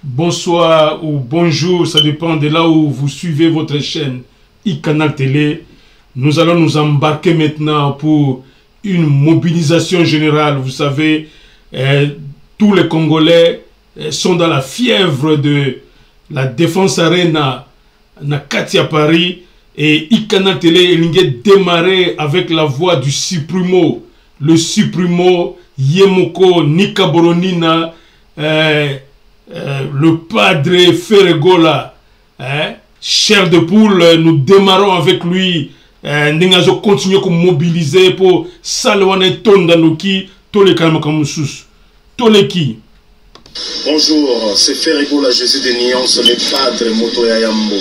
bonsoir ou bonjour, ça dépend de là où vous suivez votre chaîne iCanal Télé. Nous allons nous embarquer maintenant pour une mobilisation générale. Vous savez, tous les Congolais sont dans la fièvre de la Défense Arena na Katia Paris, et iCanal Télé est démarré avec la voix du Supremo, le Supremo Yemoko Nikaboronina, le Padre Ferregola, chair de poule. Nous démarrons avec lui. Nous continuons à mobiliser pour Salwane Tondanuki, Tolekamakamoussous, Toleki. Bonjour, c'est Ferregola, Jésus de Nyons, le Padre Motoya Yambo.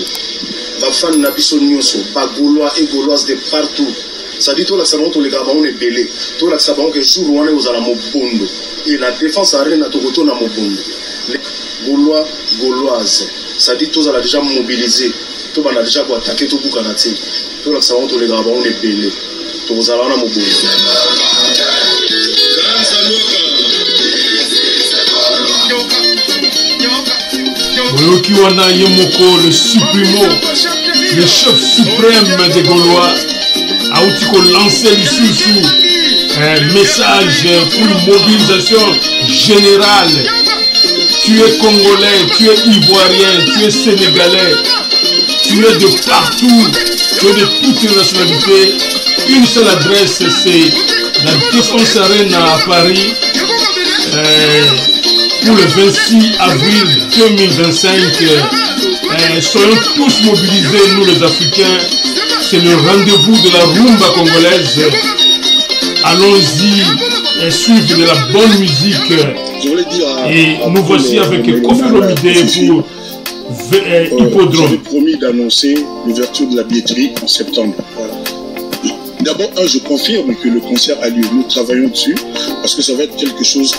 Bafan Nabiso Nyonso, Bagoulois et Gauloises de partout. Ça dit tout l'accent tous les Gabons est belé. Tout l'accent que jour où on est aux Alamobondo. Et la défense arène à Togoto Namobondo. Les Gaulois, Gauloises. Ça dit tous à la déjà mobilisé. Tout le monde a déjà attaqué tout le Boukanati. Tout l'accent tous les Gabons est belé. Tout aux Alamobondo. Olokiwana Yemoko, le Supremo, le chef suprême des Gaulois, a aussi lancé un message pour une mobilisation générale. Tu es Congolais, tu es Ivoirien, tu es Sénégalais, tu es de partout, tu es de toutes les nationalités. Une seule adresse, c'est la Défense Arena à Paris. Pour le 26 avril 2025, soyons tous mobilisés, nous les Africains. C'est le rendez-vous de la rumba congolaise. Allons-y, suivre de la bonne musique. Et nous voici avec Kofi Olomide pour Hippodrome. J'avais promis d'annoncer l'ouverture de la billetterie en septembre. Voilà. D'abord, je confirme que le concert a lieu. Nous travaillons dessus parce que ça va être quelque chose,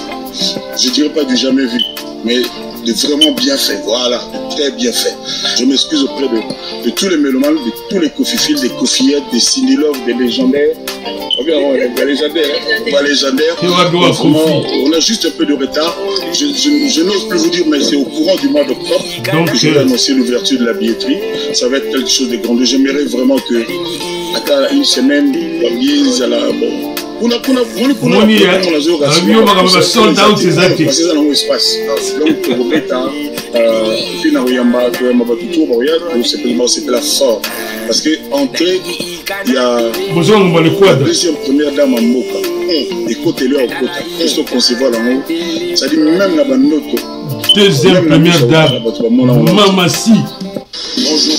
je ne dirais pas du jamais vu, mais de vraiment bien fait. Voilà, de très bien fait. Je m'excuse auprès de tous les mélomanes, de tous les cofiphiles, des cofillettes, des cinélogues, des légendaires. On a juste un peu de retard. Je n'ose plus vous dire, mais c'est au courant du mois d'octobre que je vais annoncer l'ouverture de la billetterie. Ça va être quelque chose de grand. J'aimerais vraiment que, à une semaine, la mise à la... On a c'était la fort parce que entrée il y a la deuxième première dame en Moka et côté là au côté il faut concevoir l'amour ça dit même la banoto deuxième première dame Maman Si bonjour.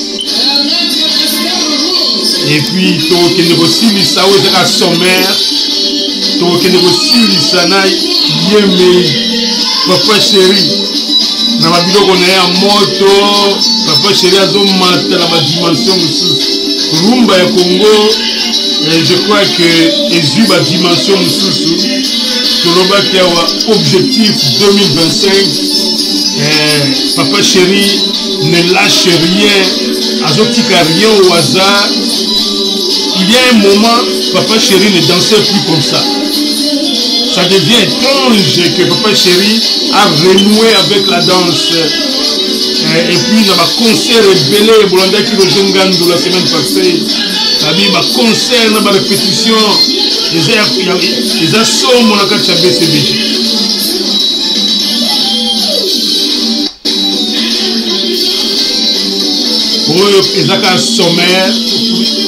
Et puis tu qui négocie ça à sommaire tu qui négocie ça na yeme papa chéri na mabilo on est en moto papa chéri azomata na dimension rumba ya Congo. Je crois que ezu ba dimension mususu toloba ki awa objectif 2025. Papa chéri ne lâche rien, azotika rien au hasard. Il y a un moment, papa chéri ne dansait plus comme ça. Ça devient étrange que papa chéri a renoué avec la danse. Et puis dans ma concert belé Bolanda qui le la semaine passée, ma concert dans ma répétition, les assauts mon akati BCBG. Oyo ezaka sommaire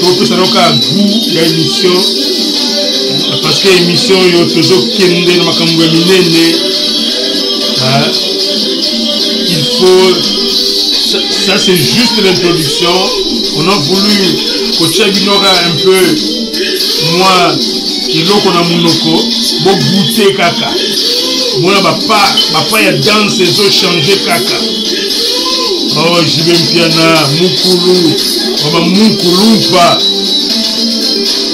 pour ça donc à goût il y a émission parce que émission yo toujours kende na makambo minene. Il faut ça c'est juste l'introduction. On a voulu coacher Binora un peu moi kiloko na munoko bo goûter kaka mona papa ya danse zo changer kaka. Oh, Jibem Piana, Mukulu, Baba Mukulumpa,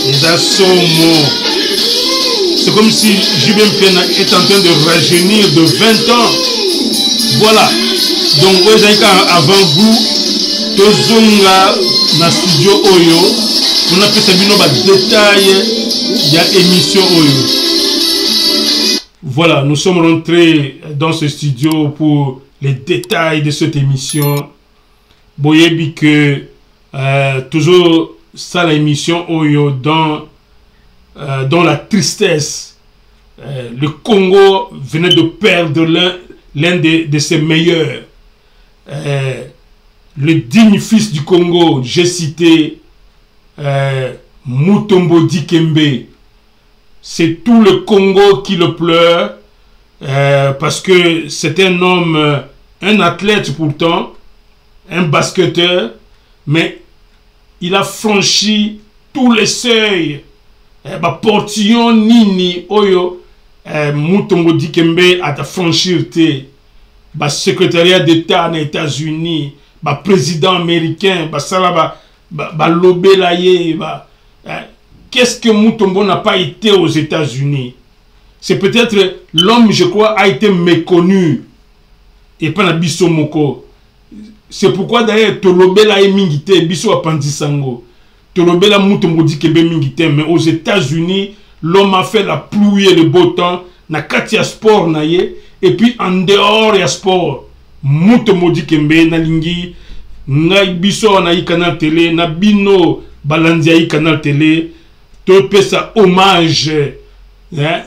les assomos. C'est comme si Jibem Piana est en train de rajeunir de 20 ans. Voilà. Donc, avant vous, Tozonga, na studio Oyo, on a fait des détails, il y a émission Oyo. Voilà, nous sommes rentrés dans ce studio pour les détails de cette émission. Boyebi que toujours ça l'émission Oyo dans la tristesse. Le Congo venait de perdre l'un de ses meilleurs. Le digne fils du Congo, j'ai cité Mutombo Dikembe. C'est tout le Congo qui le pleure parce que c'est un homme, un athlète pourtant, un basketteur, mais il a franchi tous les seuils. Portillon nini oyo Mutombo Dikembe a franchir te. Secrétariat d'État aux États-Unis, président américain, qu'est-ce que Mutombo n'a pas été aux États-Unis? C'est peut-être l'homme, je crois, a été méconnu. Et pas na biso moko. C'est pourquoi d'ailleurs Tolobela et Mingite, biso apandisango. Tolobela Mutombo Dikembe Mingite, mais aux États-Unis, l'homme a fait la pluie et le beau temps. Na katia sport na ye. Et puis en dehors ya sport, Mutombo Dikembe na lingi ngai biso na canal télé na bino balandia canal télé to pesa hommage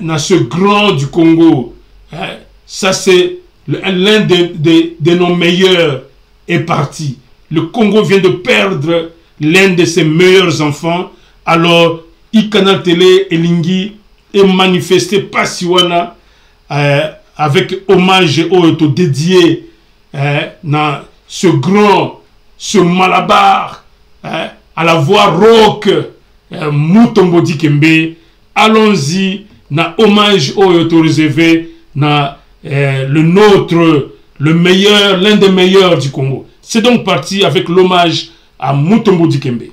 na ce grand du Congo. Ça c'est l'un de nos meilleurs est parti. Le Congo vient de perdre l'un de ses meilleurs enfants. Alors canal télé et lingi est manifesté pas siwana avec hommage auto dédié dans ce grand, ce malabar, à la voix rock, Mutombo Dikembe. Allons-y, na hommage auto réservé, na le nôtre, le meilleur, l'un des meilleurs du Congo. C'est donc parti avec l'hommage à Mutombo Dikembe.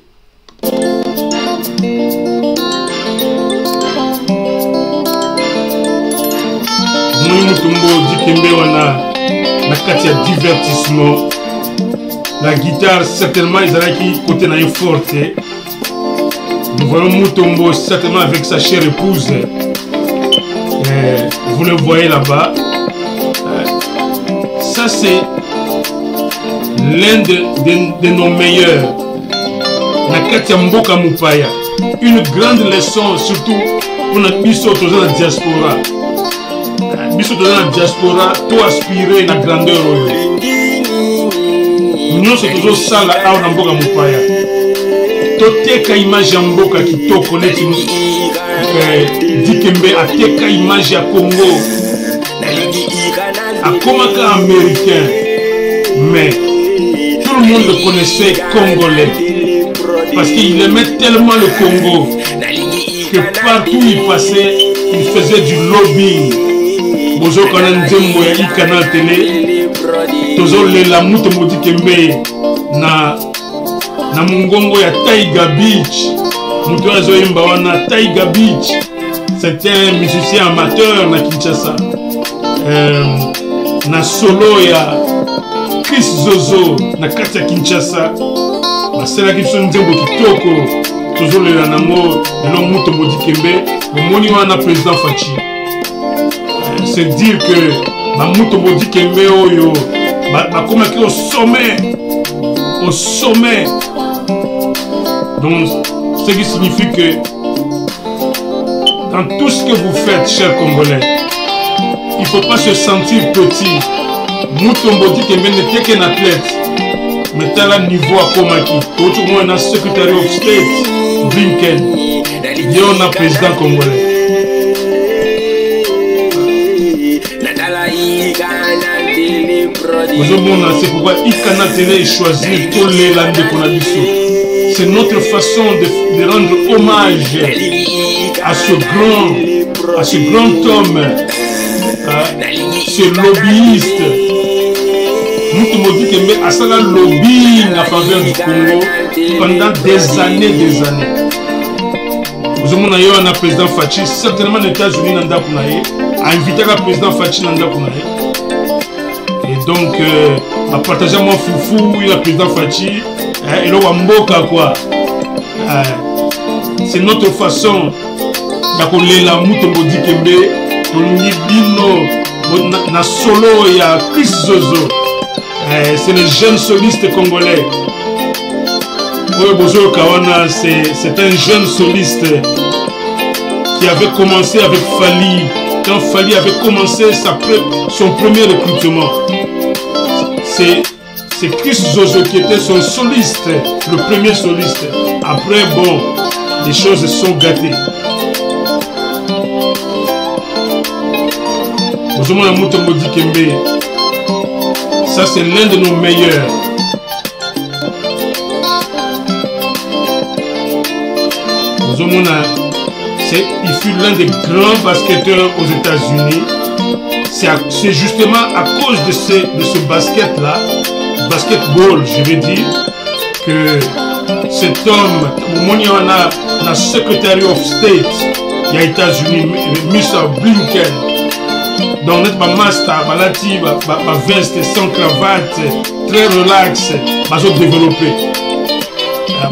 Mutombo Dikembe wana na kati ya divertissement. La guitare certainement ils allaient qui côté na forte. Nous voyons Mutombo certainement avec sa chère épouse. Vous le voyez là-bas. Ça c'est l'un de nos meilleurs. Na kati ya mboka mupaya. Une grande leçon surtout pour notre biso dans la diaspora. Biso dans la diaspora, tout aspirer la grandeur. Nous sommes toujours ça là où on a mupaya. Toteka image ya mboka kitoko neti Dikembe ateka image ya Congo. Akomaka américain, mais tout le monde le connaissait congolais parce qu'il aimait tellement le Congo que partout il passait, il faisait du lobbying. Bozo kana nzembo ya canal télé tozo lela Mutombo Dikembe na mungongo ya Taiga Beach. Muto azoyemba wana Taiga Beach. C'est un musicien amateur na Kinshasa. Na solo ya Chris Zozo na kati ya Kinshasa. Basela kiso nzembo kitoko tozo lela nango elo Mutombo Dikembe omoni wana président Fachi. C'est dire que Mutombo Dikembe oyo bakomaki au sommet. Donc ce qui signifie que dans tout ce que vous faites, chers Congolais, il ne faut pas se sentir petit. Mutombo Dikembe n'était qu'un athlète, mais tel un niveau à Komaki. Tout le monde a Secretary of State, Blinken, il y a un président congolais. C'est pourquoi Ikana Télé choisit tous les landes qu'on a dissous. C'est notre façon de rendre hommage à ce grand homme, ce lobbyiste. Mutombo Dikembe a ça lobbying en faveur du Congo pendant des années. Vous avez un président Fachi, certainement les États-Unis a invité le président Fachi et donc a partagé mon foufou, il a président Fachi et le Wamboka quoi. C'est notre façon de la Mutombo Dikembe, Bino, na solo il y a Chris Zozo. C'est le jeune soliste congolais. Bozo Kawana, c'est un jeune soliste qui avait commencé avec Fali. Quand Fali avait commencé son premier recrutement. C'est Chris Zozo qui était son soliste, le premier soliste. Après, bon, les choses sont gâtées. Bozomona Mutombo Dikembe, ça c'est l'un de nos meilleurs. Bozomona, il fut l'un des grands basketteurs aux États-Unis. C'est justement à cause de ce basket-là, basketball, je vais dire, que cet homme, la Secretary of State des États-Unis, Mr. Blinken, donc notre master, balati, veste sans cravate, très relax, va se développer.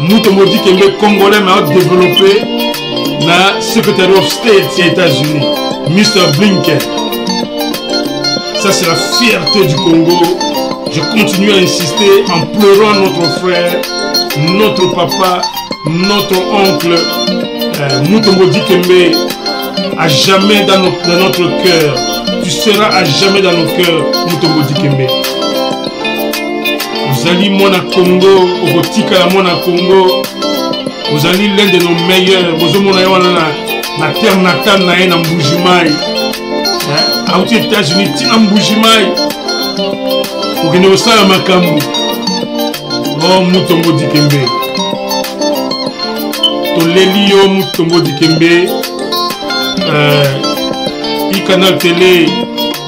Mutombo Dikembe congolais m'a développé la Secretary of State des États-Unis, Mr. Blinken. Ça c'est la fierté du Congo. Je continue à insister en pleurant notre frère, notre papa, notre oncle, Mutombo Dikembe, à jamais dans notre cœur. Tu seras à jamais dans nos cœurs, Mutombo Dikembe. Vous allez Mona Congo, au Botika la Mona Congo, vous allez l'un de nos meilleurs. Vous allez na terre natale na en Mbujimai. Aux États-Unis, tina Mbujimai. Pour que nous soyons Makambu. Oh Mutombo Dikembe. Tolelio Mutombo Dikembe. Canal Télé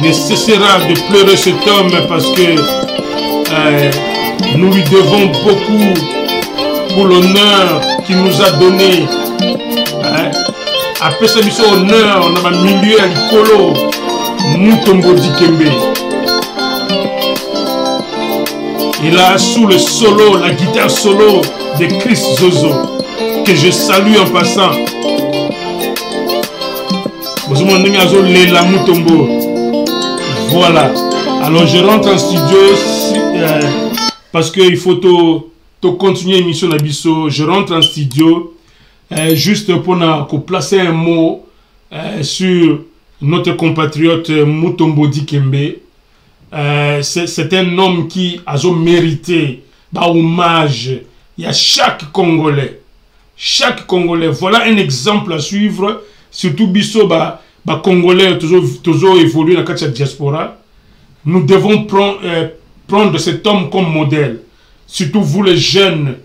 ne cessera de pleurer cet homme parce que nous lui devons beaucoup pour l'honneur qu'il nous a donné. Après ce mission honneur, on a un milieu à l'icolo, Mutombo Dikembe. Il a sous le solo, la guitare solo de Chris Zozo, que je salue en passant. Voilà. Alors je rentre en studio parce qu'il faut continuer l'émission d'Abisso. Je rentre en studio juste pour placer un mot sur notre compatriote Mutombo Dikembe. C'est un homme qui a mérité hommage. Il y a chaque Congolais. Chaque Congolais. Voilà un exemple à suivre. Surtout Bisso, Congolais, toujours évolué dans la diaspora. Nous devons prendre cet homme comme modèle. Surtout vous les jeunes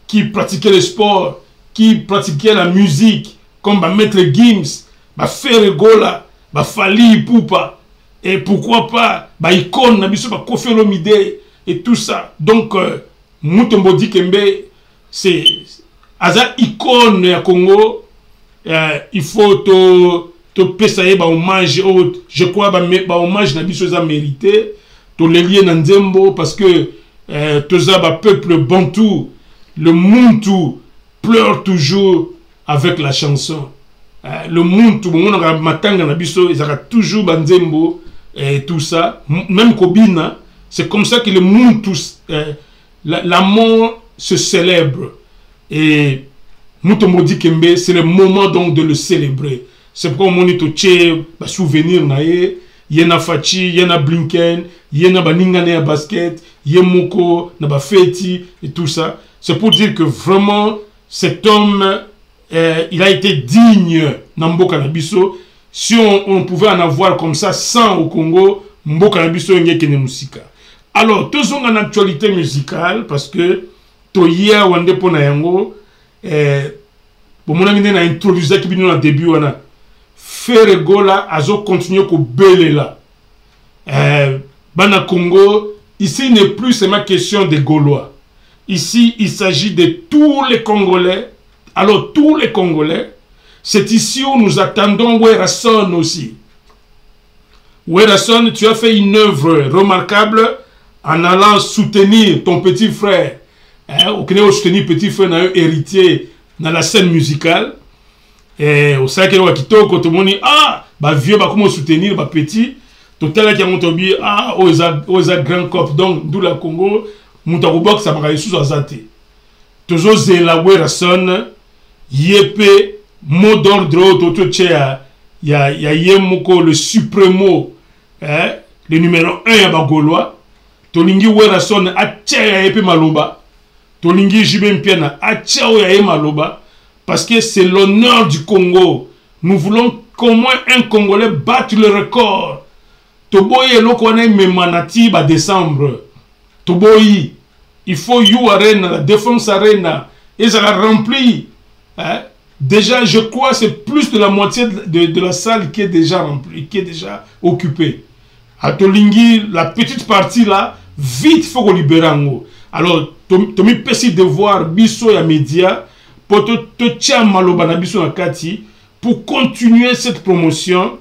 qui pratiquez le sport, qui pratiquez la musique, comme Maître Gims, Ferre Gola, Fali Ipupa, et pourquoi pas, Icon, Kofi Olomide, et tout ça. Donc, Mutombo Dikembe, c'est Aza icône à Congo. Il faut te payer hommage. Je crois que hommage n'a pas mérité. Tu les lier dans Nzembo parce que le peuple bantou, le Muntu pleure toujours avec la chanson. Le Muntu, ils ont toujours Nzembo et tout ça. Même Kobina, c'est comme ça que le Muntu, la mort se célèbre. Et Mutombo Dikembe, c'est le moment donc de le célébrer. C'est pourquoi on dit que souvenir nae, yena Fachi, yena Blinken, yena Baningane à basket, Yemoko, naba Feti et tout ça. C'est pour dire que vraiment cet homme, il a été digne Namboka Nabiso. Si on pouvait en avoir comme ça 100 au Congo, Mboka Nabiso ngekene musika. Alors, tous ont une actualité musicale parce que Toya Wande Pona Yango. Pour mon ami, on a introduit qui vient au début, on a fait Gola, azo continuer ko belela. Bana Congo, ici n'est plus seulement question des Gaulois. Ici, il s'agit de tous les Congolais. Alors, tous les Congolais, c'est ici où nous attendons Werason aussi. Werason, tu as fait une œuvre remarquable en allant soutenir ton petit frère. Au Kenya, soutenir petit frère, héritier dans la scène musicale. Et au Sakero Kitoko, tout le monde dit, ah, vieux, comment soutenir, petit. total qui a monté ah aux grand cop donc d'où la Congo montaroubok ça m'a sous azate toujours zélaboué la sonne yépé mot d'ordre tout il y a yemoko le supremo le numéro 1 ya bagolois tolingi wera sonne atia ya yépé maloba tolingi jibé mpiana atia ya maloba parce que c'est l'honneur du Congo. Nous voulons qu'au moins un Congolais batte le record. Toboyi elokone memanati ba décembre. Toboyi, il faut You Arena, la Défense Arena, et ça l'a rempli. Déjà, je crois c'est plus de la moitié de la salle qui est déjà remplie, qui est déjà occupée. À Tolingi, la petite partie là, vite faut qu'on libère en. Alors, Tomi Pessi de voir Bisso et média pour te tiens maloba na Bisso na Kati pour continuer cette promotion.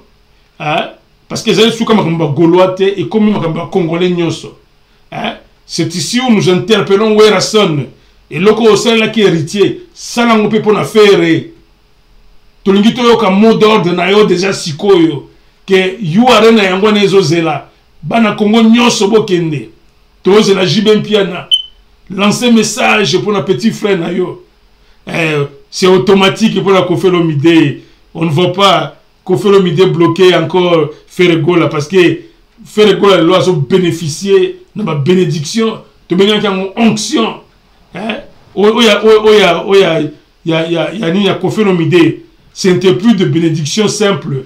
Parce que c'est sous comme Gaulois et comme Congolais nyonso. C'est ici où nous interpellons Werason et loko au sein là qui est héritier. Ça n'a pas pour faire. Tolingi to yoka mot d'ordre na yo déjà sikoyo que You Arena yango na ezozela. Bana Congo nyonso bokende. Toze la Jibem Piana. Lancer message pour notre petit frère na yo. C'est automatique pour la Kofelomide. On ne va pas Kofelomide bloquer encore Ferregola parce que Ferregola doit bénéficier de ma bénédiction. Tu me dis une onction. Kofelomide. C'est plus de bénédiction simple.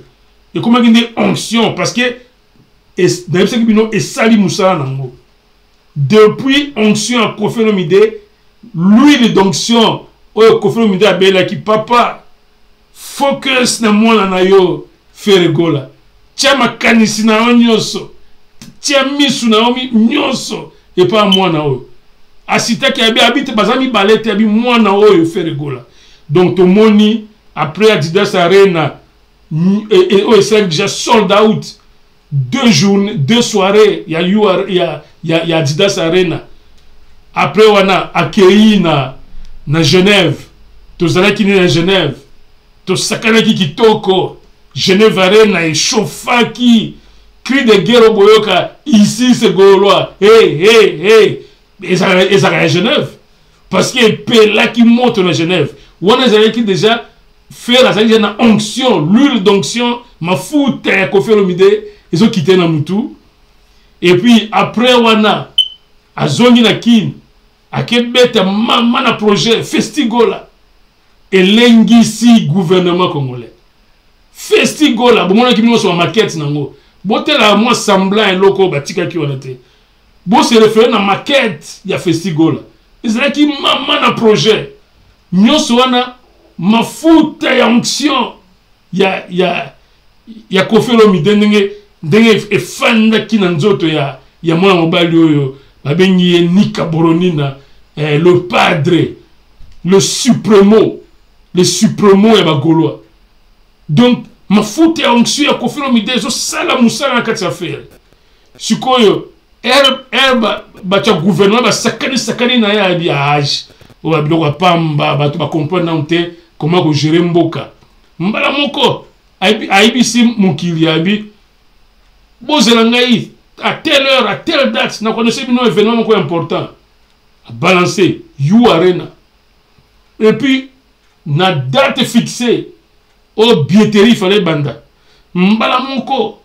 Et comment il y a une onction parce que depuis onction à Kofelomide, l'huile d'onction au Kofelomide a bela qui papa focus na mwana na yo Ferregola. Tia makanisi na yo nyonso. Tia misu na yo nyonso et pas mwana oyo. Asita ki abi habite bazami balete abi mwana oyo Ferregola. Donc to moni après Adidas Arena et c'est déjà sold out. 2 journées, 2 soirées, il y a Adidas Arena. Après, on a accueilli na Genève. Tous les qui sont à Genève. Tous les qui toko. Genève Arena et Chofaki. Cri de guerre au Boyoka. Ici, c'est Gaulois. Hey. Et ça à Genève. Parce qu'il y a là qui monte à Genève. On a qui déjà fait la onction, l'huile d'onction, ma foute à Kofelomide. Ils ont quitté Namutu. Et puis, après, on a Zongi Nakin, à Québec, un projet, Festigola. Et l'Engisi, gouvernement congolais. Festigola, bon, on a qui nous sur la maquette, nango. Bon, tel à moi, semblant un loco, batika qui on était. Bon, c'est référé à la maquette, il y a Festigola. Ils ont qui un projet. Nous sommes ma foute à onction. Il y a Kofelomide, ndenge efanda kina nzoto ya mwana mobali oyo babengi Nika Boronina le padre le supremo ya bagolois. Donc mafuta ya onction ya Kofelomide zo sala musala na kati ya faire sikoyo bacha gouvernement ba sakani na ya bi age o ba biloko pamba bato ba comprendre nte comment ko gérer mboka mbala moko aibisi mukili abi Bozelangaï, à telle heure, à telle date, nous connaissons un événement important. À balancer, You Arena. Et puis, na date fixée, au billetterie, il fallait banda. Mbala moko,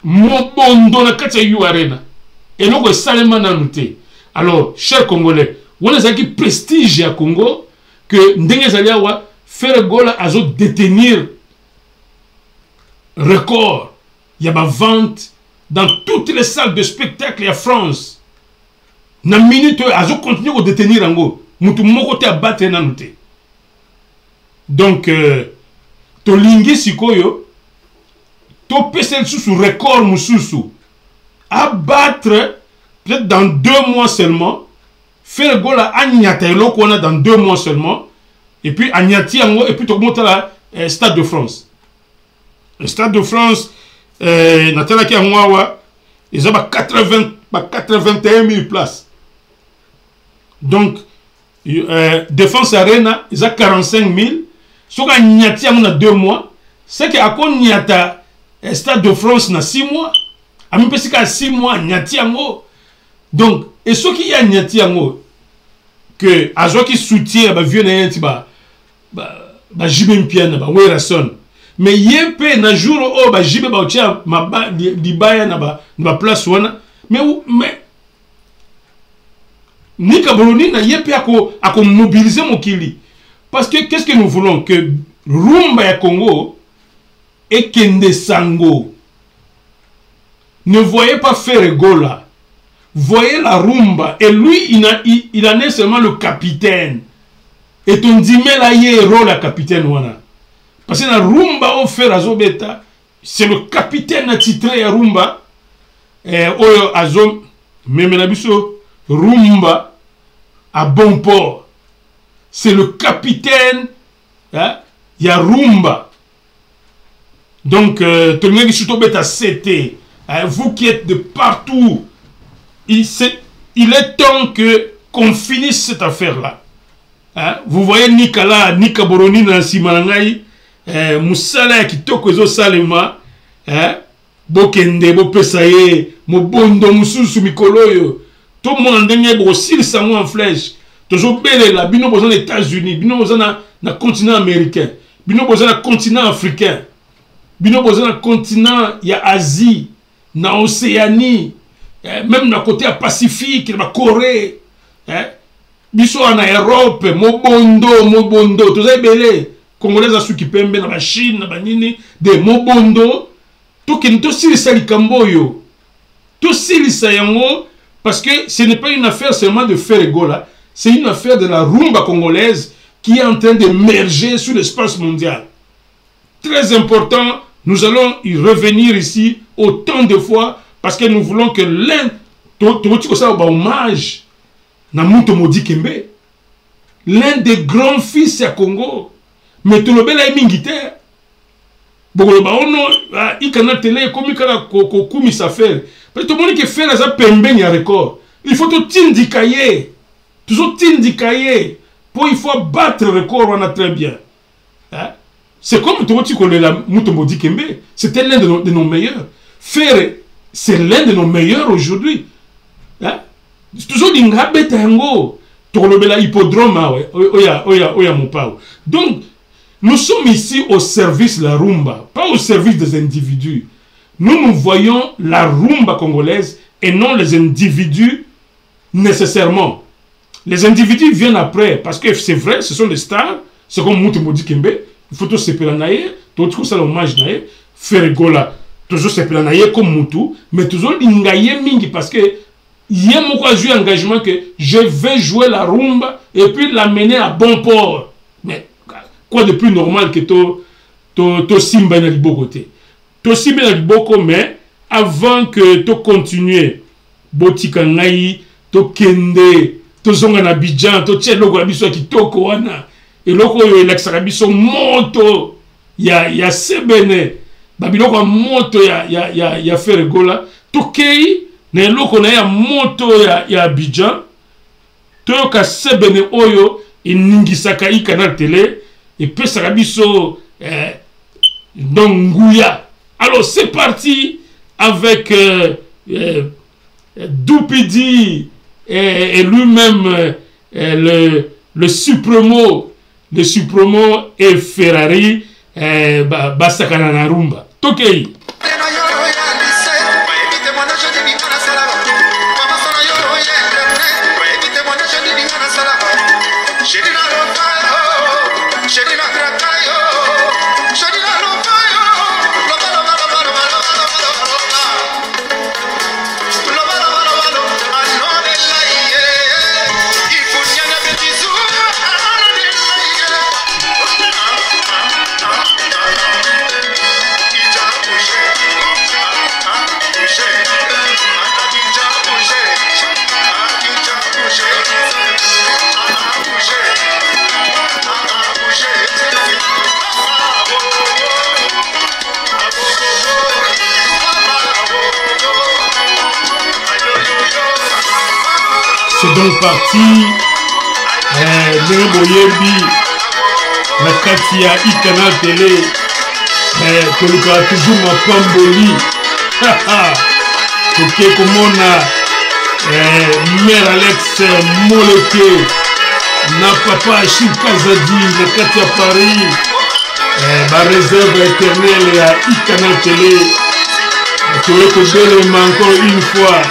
mobondo na katia You Arena. Et nous, salema na noté. Alors, chers Congolais, on a qui prestige à Congo, que Ndenge Zaliawa, Ferregola a détenir record. Il y a ma vente dans toutes les salles de spectacle en France. Na minute, ils continuent à détenir en go. Moutou moko te abattre na noté. Donc, to lingi sikoyo, to pese sous record mususu. Abattre, peut-être dans 2 mois seulement. Faire gola agnata eloko on a dans 2 mois seulement. Et puis agnati ango, et puis to monter la Stade de France. Le Stade de France, Natala qui a moi, ils ont 81 000 places. Donc, Défense Arena, ils ont 45 000. Si on a 2 mois, c'est qu'à quoi on y a Stade de France na 6 mois. Ami pesika 6 mois nyati yango. Donc et ce qui y a nyati yango que azo qui soutient ba vieux na yenti ba jibe mpiana ba wera son. Mais yempe na jour o ba jibe ba otia ma libaya na ba place wana mais Nika Boloni na yempe ako mobiliser mokili parce que qu'est-ce que nous voulons que rumba ya Congo et Kende Sango. Ne voyez pas Ferregola, voyez la rumba et lui il en est seulement le capitaine et ton dimé la héros la capitaine wana. Parce que la rumba au fer azobeta, c'est le capitaine attitré à rumba. Et oyo azom memenabiso rumba à bon port. C'est le capitaine hein, ya rumba. Donc tout le monde qui beta CT, vous qui êtes de partout, il est temps que qu'on finisse cette affaire là. Hein? Vous voyez Nika Boroni na Simanangai. Musala ya kitoko ezo salema bokende bopesaye mobondo mususu mikoloyo to mona ndenge bosilisa ngo en flèche tozo belela bino boza na États-Unis bino boza na continent américain bino boza na continent africain bino boza na continent ya Asie na Océanie même na côté ya Pacifique na Corée biso na Europe mobondo toza belé Congolais à qui pembe na la Chine na banini de mobondo to kento silisa likamboyo to silisa yango parce que ce n'est pas une affaire seulement de Ferregola, c'est une affaire de la rumba congolaise qui est en train d'émerger sur l'espace mondial. Très important, nous allons y revenir ici autant de fois parce que nous voulons que l'un hommage na Muto Modi Kembe, l'un des grands fils à Congo. Mais tout le monde est mingité. Bon, il canal télé comme il a koumi sa faire. Mais tout le monde qui fait ça pembe ni record. Il faut tout t'indiquer. Toujours t'indiquer. Pour il faut battre le record, on a très bien. Hein? C'est comme tout le monde qui la Mutomodi Kembe. C'était l'un de nos meilleurs. Faire, c'est l'un de nos meilleurs aujourd'hui. Hein? Toujours l'ingabet tango. Tout le monde est hippodrome. Oya mon pao. Donc, nous sommes ici au service de la rumba, pas au service des individus. Nous voyons la rumba congolaise et non les individus nécessairement. Les individus viennent après, parce que c'est vrai, ce sont des stars, c'est comme Mutomodi Kembe, il faut tout se pélanayer, tout ça l'hommage naïe, Ferregola, toujours se pélanayer comme Mutu, mais toujours l'ingaye mingi, parce que il y a mon joué engagement que je vais jouer la rumba et puis l'amener à bon port. Mais quoi de plus normal que to simba na liboko te. To simba na liboko mais avant que to continuer botika ngai to kende to zonga na Abidjan to tie loko na biso kitoko wana et loko yo elakisaka biso moto ya sebene ba biloko moto ya Ferregola to kei na loko na ya moto ya Abidjan to ka sebene oyo iningisaka ikanal télé et puis ça rabiso Ngouya. Alors c'est parti avec Doupidi et lui-même le Supremo et Ferrari Basakana na rumba. Tokei. C'est donc parti Boyebi la Katia Ikanal Télé tolukaka toujours mapamboli toke komona mère Alex Moleke na papa Achille Kazadi na kati ya Paris réserve éternelle ya Canal Télé toye kobelema encore une fois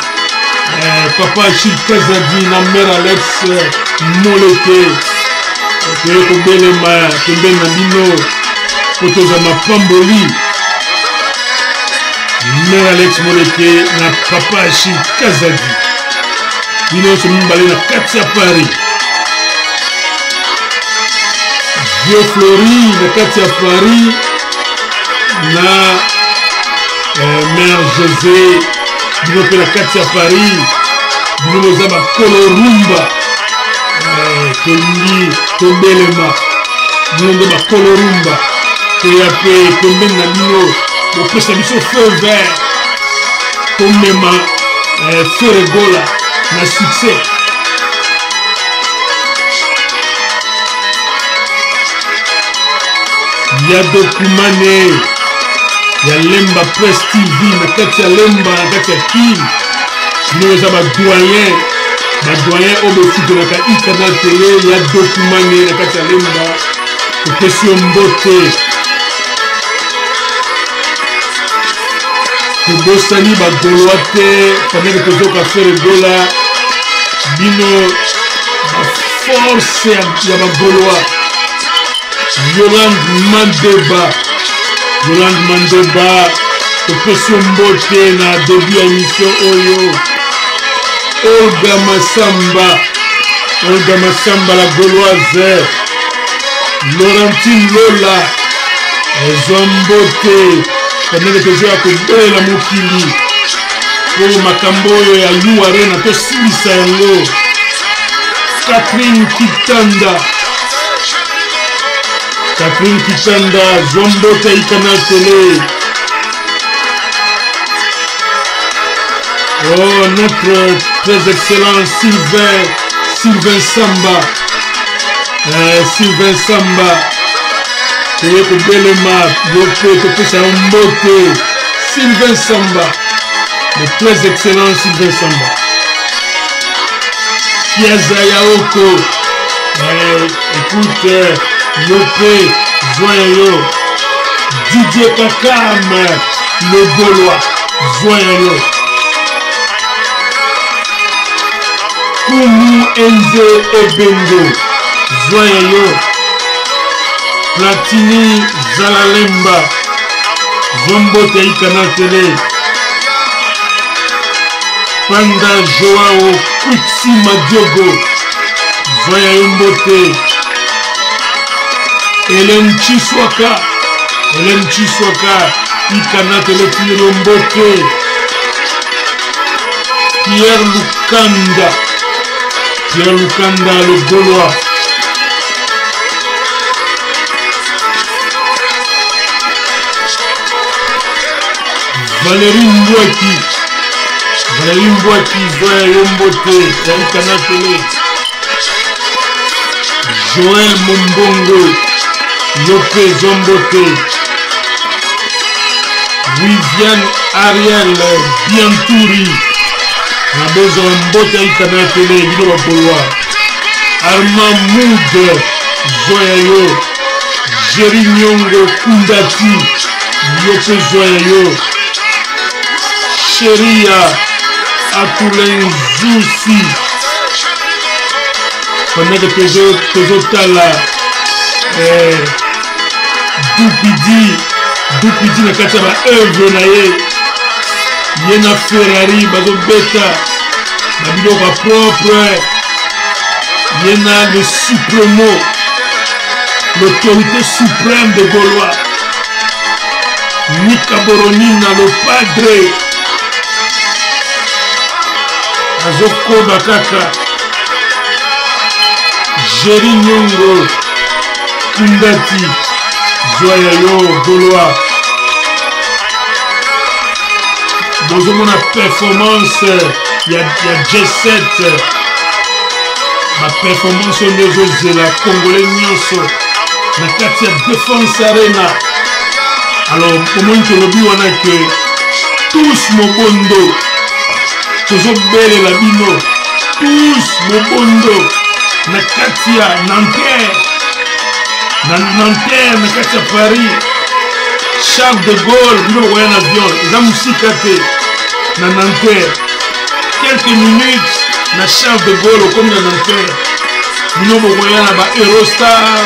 papa Achille Kazadi na mère Alex Moleke toye kobelema pembeni na bino po toza mapamboli mère Alex Moleke na papa Achille Kazadi bino nyonso mibale na kati ya Paris. Vieux Flori na kati ya Paris na mère José bino mpe na kati ya Paris bino boza bakolo rumba tolingi tobelema bino nde bakolo rumba toya mpe pembeni na bino bopesa biso feu vert tomema Feregola na succès. Ya Dokumane ya Lemba Press TV na kati ya Lemba na kati ya Kim bino eza badoyen oyo bofutelaka Canal Télé. Ya Dokumane na kati ya Lemba topesi yo mbote tobosani bagoloa te pendeke tozoka Feregola bino baforce ya bagoloa. Yolande Mandeba topesi yo mbote na début ya émission oyo. Olga Massamba la gauloise. Laurentine Lola ezwa mbote pendeke tozoya kobelela mokili po makambo oyo ya Lu Arena tosilisa yango. Catherine Kitanda Zombote Canal Télé. Oh, notre très excellent Sylvain Samba. Sylvain Samba. Toye kobelema yope topesa mbote. Sylvain Samba. Le très excellent Sylvain Samba. Kiaza Yaoko. Écoute, Yope, Zoyayo, Didier Kakam, le Gaulois, Zoyayo, Kumu Enze Ebengo, Zoyayo, Platini Zalalemba, Zombote Canal Télé, Panda Joao Kuxi Madiogo, Zoyayo Mbote, Hélène Chiswaka, Canal Télé Mbote, Pierre Lukanda, le Gaulois. Valérie Mbouaki, Zoya Mbote, Canal Télé. Joël Mombongo, Yope Zombote, Viviane Ariel Biantouri, Nabezo Mbote Canal Télé, Guido Bapoua, Armand Moud, Zoyayo, Jerry Nyongo Kundati, Yope Zoyayo, Sheria Atulen Zoussi, pendant que Tezotala Dupidi na kati ya baœuvre na ye na Ferrari bazobeta na biloko propre ye na le supremo l'autorité suprême de Gaulois Nika Boronina le padre azokoba kaka Jerry Nyongo Kundati Zoyayo Gaulois. Dans une performance, il y a J7. Ma performance au niveau de la Congolais Nyonso. Na kati ya Défense Arena. Alors, comment tu le dis, on a que tous mon bondo, tous au bel la bino, tous mon bondo, na katia Nanterre, na katia Paris, Charles de Gaulle, bino voyant avion, ils ont musikate na Nanterre. Quelques minutes, na Charles de Gaulle, comme na Nanterre, bino voyant là-bas Eurostar.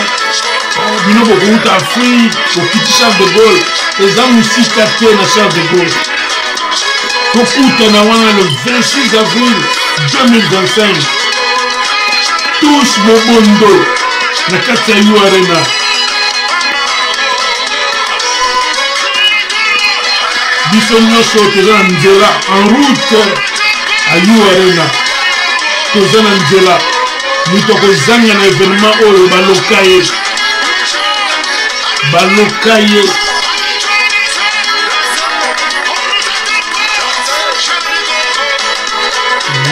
Bino beaucoup d'Afrique, au petit Charles de Gaulle, les hommes aussi captés dans Charles de Gaulle. Beaucoup de le 26 avril 2025. Tous mon bondo, na Katiayu Arena. Bisognoso, Tozan Nzela, en route à You Arena. Tozan Nzela, nous t'avons un événement au Balokaye. Balokaye.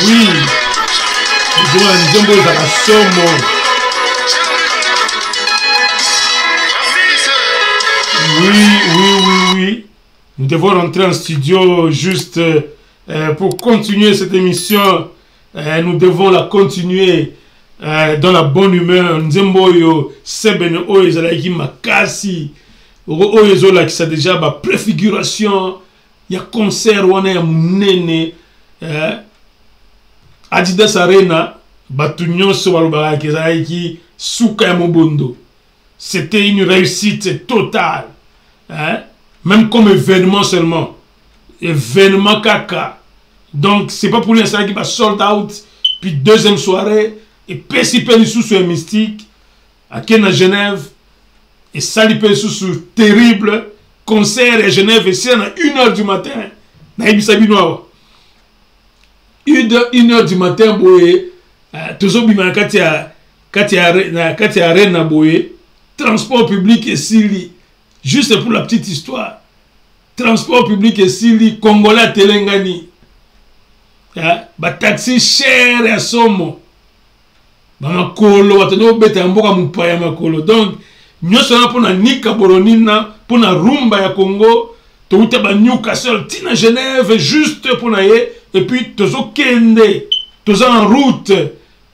Oui, nous avons un jumbo dans la somme. Oui. Nous devons rentrer en studio juste pour continuer cette émission. Nous devons la continuer dans la bonne humeur. Nzemboyo, Sebene Oezalaki Makasi, Oezola qui ça déjà ma préfiguration. Il y a concert, on est munene. Adidas Arena, Batunyon Sobalobara Kezaki, Souka Mobondo. C'était une réussite totale. Même comme événement seulement. Événement caca. Donc, c'est pas pour l'instant qui va sold out. Puis deuxième soirée, et Pessipé sous sur mystique, à Ken à Genève, et Salipé sous terrible concert à Genève, et c'est à 1h du matin. Naïbisabinoa. 1h du matin, boye, toujours bima Katia Arena, boye, transport public et Sili. Juste pour la petite histoire. Transport public et Sili, Congolais Telengani. Ba taxi cher et somo. Ba makolo, watano bete mboka mupaya makolo. Donc, nous sommes pour na nika boronina, pour na rumba ya Congo, to uta ba Newcastle, tina Genève, juste pour na ye, et puis tozo kende, tozo en route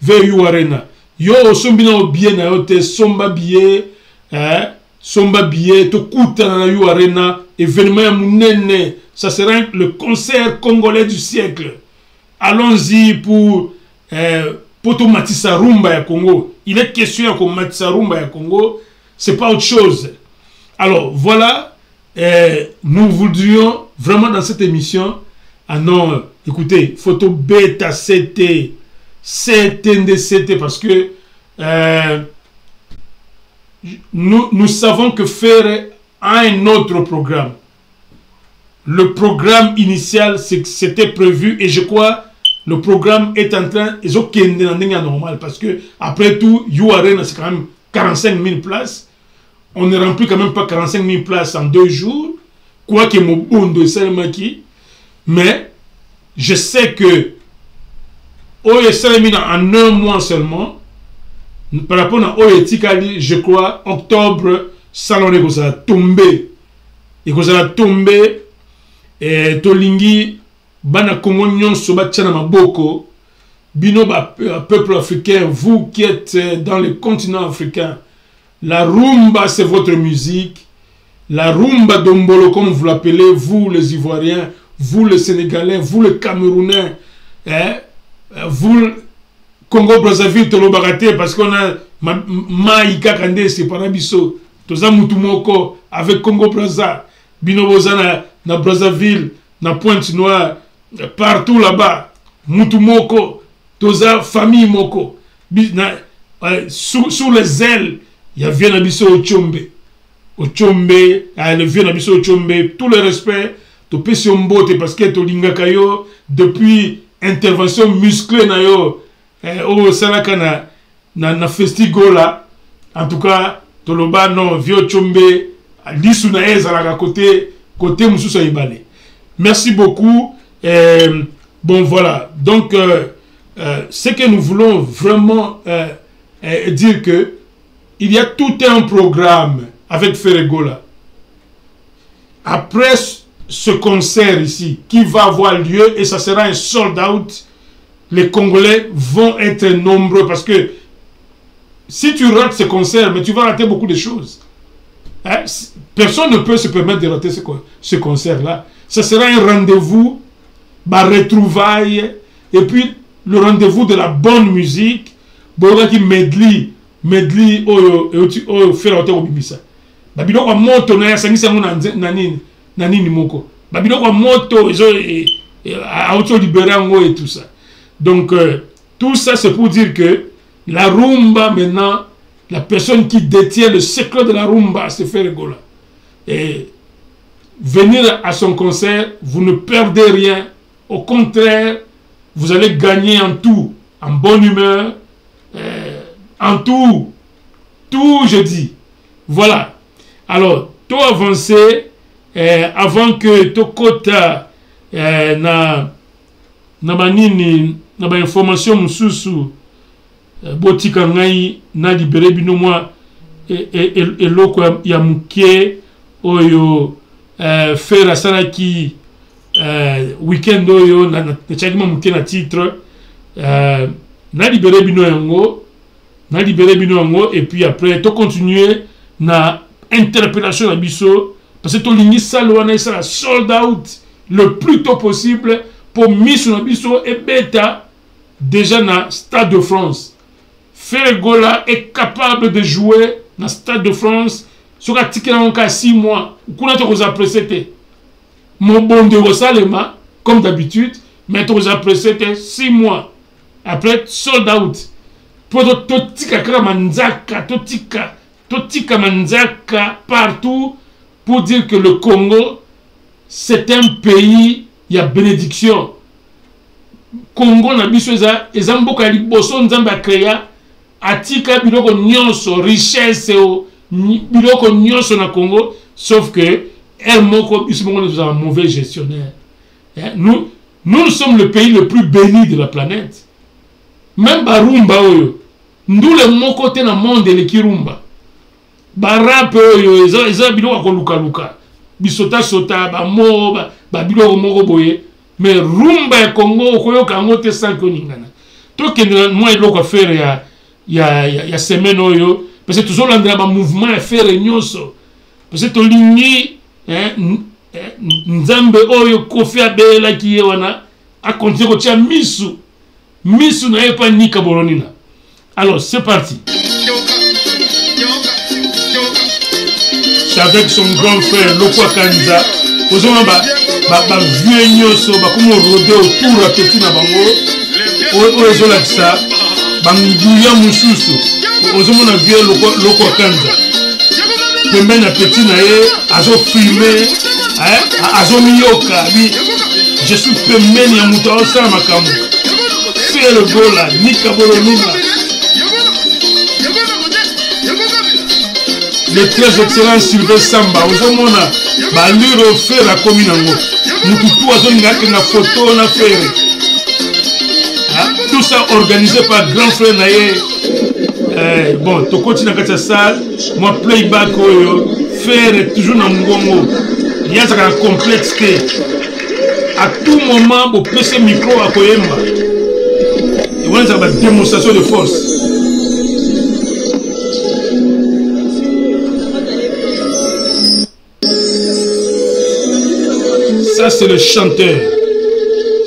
vers You Arena. Yo sombina bien na yote, somba billet, to kuta na You Arena, événement munene, ça sera le concert congolais du siècle. Allons-y pour Matissa Rumba ya Congo. Il est question que Matissa Rumba ya Congo, c'est pas autre chose. Alors voilà, nous voudrions vraiment dans cette émission, non, écoutez, photo bêta CT, CTNDCT, parce que nous savons que faire un autre programme. Le programme initial, c'était prévu, et je crois le programme est en train, ils ont normal, parce que après tout, You Arena, c'est quand même 45 000 places. On ne remplit quand même pas 45 000 places en 2 jours, quoique mon bondo est mais je sais que en 1 mois seulement, par rapport à Oyetikali, je crois, octobre, salon est tombé. Et que ça a tombé, et Tolingi, Bana Congo nyonso batiana maboko, bino ba peuple africain, vous qui êtes dans le continent africain, la rumba c'est votre musique, la rumba dombolo comme vous l'appelez, vous les Ivoiriens, vous les Sénégalais, vous les Camerounais, vous Congo Brazzaville te l'obaraté parce qu'on a Maïka Kande c'est parabiso, toza mutumoko avec Congo Brazza, bino bozana na Brazzaville, na Pointe-Noire, partout là-bas, Mutumoko, Toza, famille Moko, sous les ailes, il y a Viennabiso Ochombe, le Viennabiso Ochombe, tout le respect, to Pesombote, parce que to Lingakayo, depuis intervention musclée na yo, au Salaka na festigola, en tout cas, Toloba non, Vio Chombe, Lisuna Ezalaka côté Moussousa Ibale. Merci beaucoup. Bon, voilà. Donc, ce que nous voulons vraiment dire que il y a tout un programme avec Ferregola. après ce concert ici, qui va avoir lieu, et ça sera un sold out, les Congolais vont être nombreux, parce que si tu rates ce concert, mais tu vas rater beaucoup de choses. Hein? Personne ne peut se permettre de rater ce concert-là. Ça sera un rendez-vous, retrouvailles, et puis le rendez-vous de la bonne musique, qui medley oyo faire auto bibisa. Babilo kwa moto na yasangisa na nini moko. Babilo kwa moto auto libérango et tout ça. Donc tout ça c'est pour dire que la rumba maintenant, la personne qui détient le secret de la rumba, c'est Ferregola. Et venir à son concert, vous ne perdez rien. Au contraire, vous allez gagner en tout, en bonne humeur, en tout, je dis. Voilà. Alors, tout avancer, avant que tout kota na information mususu botika ngai na libéré bino moi eloko ya muke oyo faire asala ki weekend oyo na chakima muke na titre na libéré bino yango et puis après to continuer na interpellation na biso parce que to lingi salwana ça sold out le plus tôt possible pour mise na biso et beta déjà na Stade de France. Ferregola est capable de jouer dans Stade de France sur un ticket en 6 mois. Kuna to vous appréciez mon bon de Rosalema comme d'habitude, mais to vous appréciez 6 mois après sold out. Pour totika manzaka, totika manzaka partout pour dire que le Congo c'est un pays, il y a bénédiction. Congo na biso eza mboka liboso nzambe akrea atika biloko nyonso richesse biloko nyonso na Congo, sauf que elle moko biso moko nous un mauvais gestionnaire. Nous sommes le pays le plus béni de la planète. Même barumba oyo nous le moko te na monde le kirumba barap oyo eza biloko ko luka bisota sota ba mo ba biloko moko boye. Mais rumba ya Congo koyoka ngo te sanko ningana. To ke moi eloko faire ya semaine oyo parce que toujours landra ba mouvement ya faire nyonso. Parce que to lingi nzambe oyo Kofi Abela ki wana a continuer ko tia misu na yepa nika bolonina. Alors c'est parti. C'est avec son grand frère Lokwa Kanza. Ozoma ba vieux nyoso ba komo rodé autour à petit na bango o ezola kisa banguya mususu ozoma na vieux Lokwa Kanza pembe na petit na ye azo filmer azo miyoka bi je suis pembe ni muto osala makambo c'est le gola nika bolonina. Le très excellent Sylvain Samba, ozomona baliro faire la commune nango. Mututu azoninga na photo na faire. Tout ça organisé par grand frère naye. Bon, to continue na salle, moi playback oyo faire toujours na ngongo. Il y a un complexe que à tout moment au PC micro à koyemba. Et on a une démonstration de force. Ça, c'est le chanteur.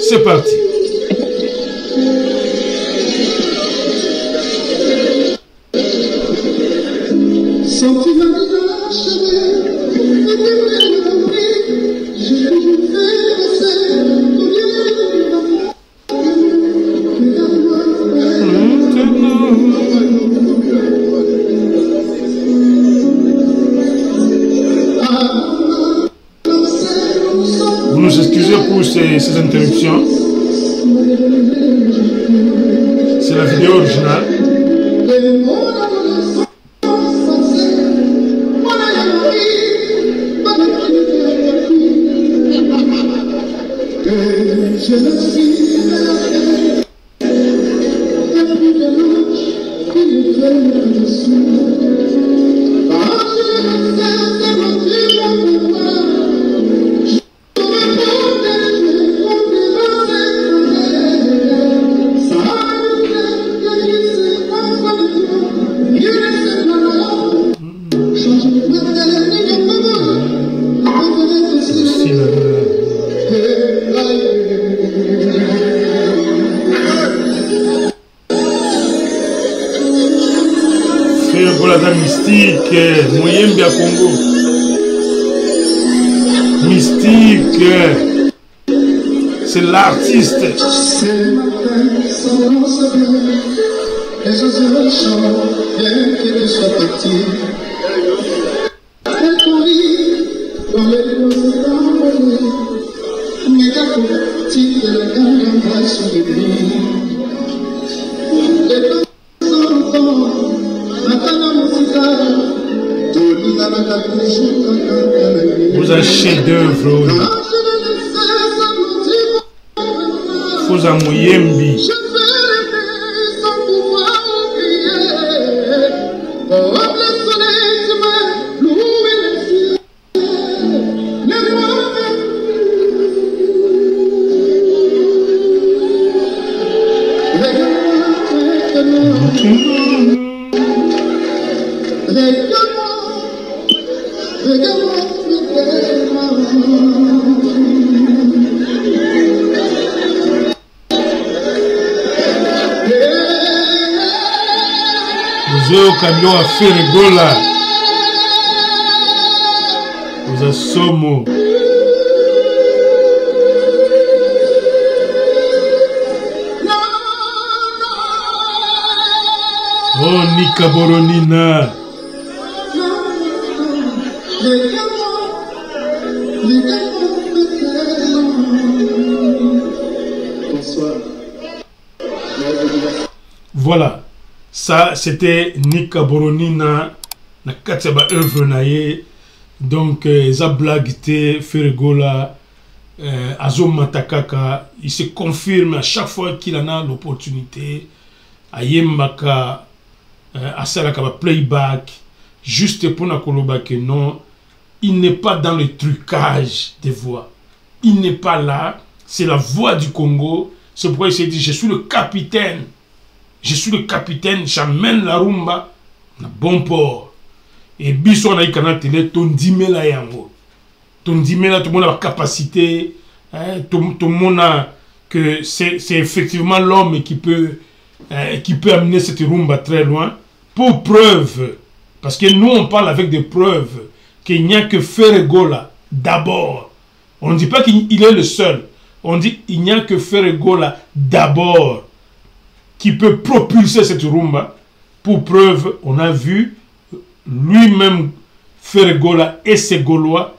C'est parti. Ces interruptions, c'est la vidéo originale. Ferregola da mystique, Moyembi à Congo. Mystique, c'est l'artiste. Vous avez chef-d'œuvre. Vous avez Moyembi. Vous camion à Ferregola. Vous avez Somo. Oh, Nika Boronina. Voilà. Ça, c'était Nika Boronina, na Katsaba œuvre naye. Donc, Zablagite, Ferregola, Azom Matakaka, il se confirme à chaque fois qu'il en a l'opportunité. Ayembaka, Asalaka playback, juste pour Nakoloba que non, il n'est pas dans le trucage des voix. Il n'est pas là. C'est la voix du Congo. C'est pourquoi il s'est dit, je suis le capitaine. Je suis le capitaine, j'amène la rumba na bon port. Et biso na ikana télé, ton dimela yango. Ton dimela, tout le monde a la capacité, tout le monde a que c'est effectivement l'homme qui peut amener cette rumba très loin. Pour preuve, parce que nous on parle avec des preuves, qu'il n'y a que Ferregola d'abord. On ne dit pas qu'il est le seul. On dit il n'y a que Ferregola d'abord qui peut propulser cette rumba. Pour preuve, on a vu lui-même Ferregola et ses Gaulois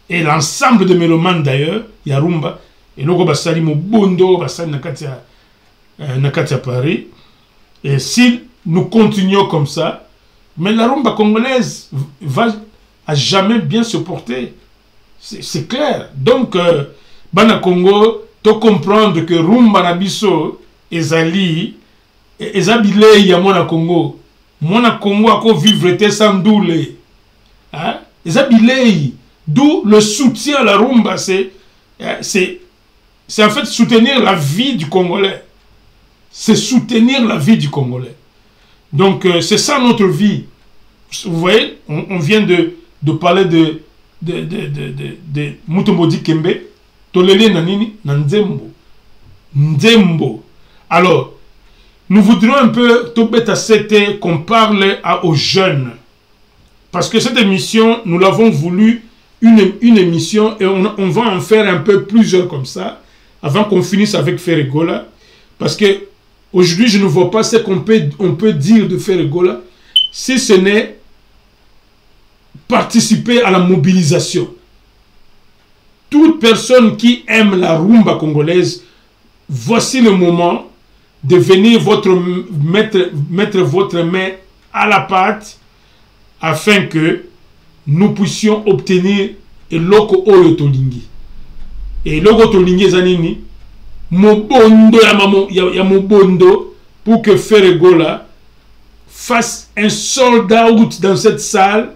et l'ensemble de mélomanes d'ailleurs, il y a rumba, et l'oko basali mobondo, basali Nakatia Paris. Et si nous continuons comme ça, mais la rumba congolaise va à jamais bien se porter. C'est clair. Donc, Bana Congo, tu comprendre que rumba nabiso, ezali ezabile ya mwana Congo ako vivre sans doule hein ezabile d'où le soutien à la rumba c'est en fait soutenir la vie du Congolais, c'est soutenir la vie du Congolais. Donc c'est ça notre vie. Vous voyez, on vient de parler de Mutombo Dikembe, tolele nanini na Nzembo. Alors, nous voudrions un peu qu'on parle aux jeunes. Parce que cette émission, nous l'avons voulu une émission et on va en faire un peu plusieurs comme ça, avant qu'on finisse avec Ferregola. Parce que aujourd'hui, je ne vois pas ce qu'on peut dire de Ferregola, si ce n'est participer à la mobilisation. Toute personne qui aime la rumba congolaise, voici le moment de venir mettre votre main à la pâte afin que nous puissions obtenir le loko oyo tolingi. Et loko tolingi zanini mobondo ya mobondo pour que Ferregola fasse un sold out dans cette salle.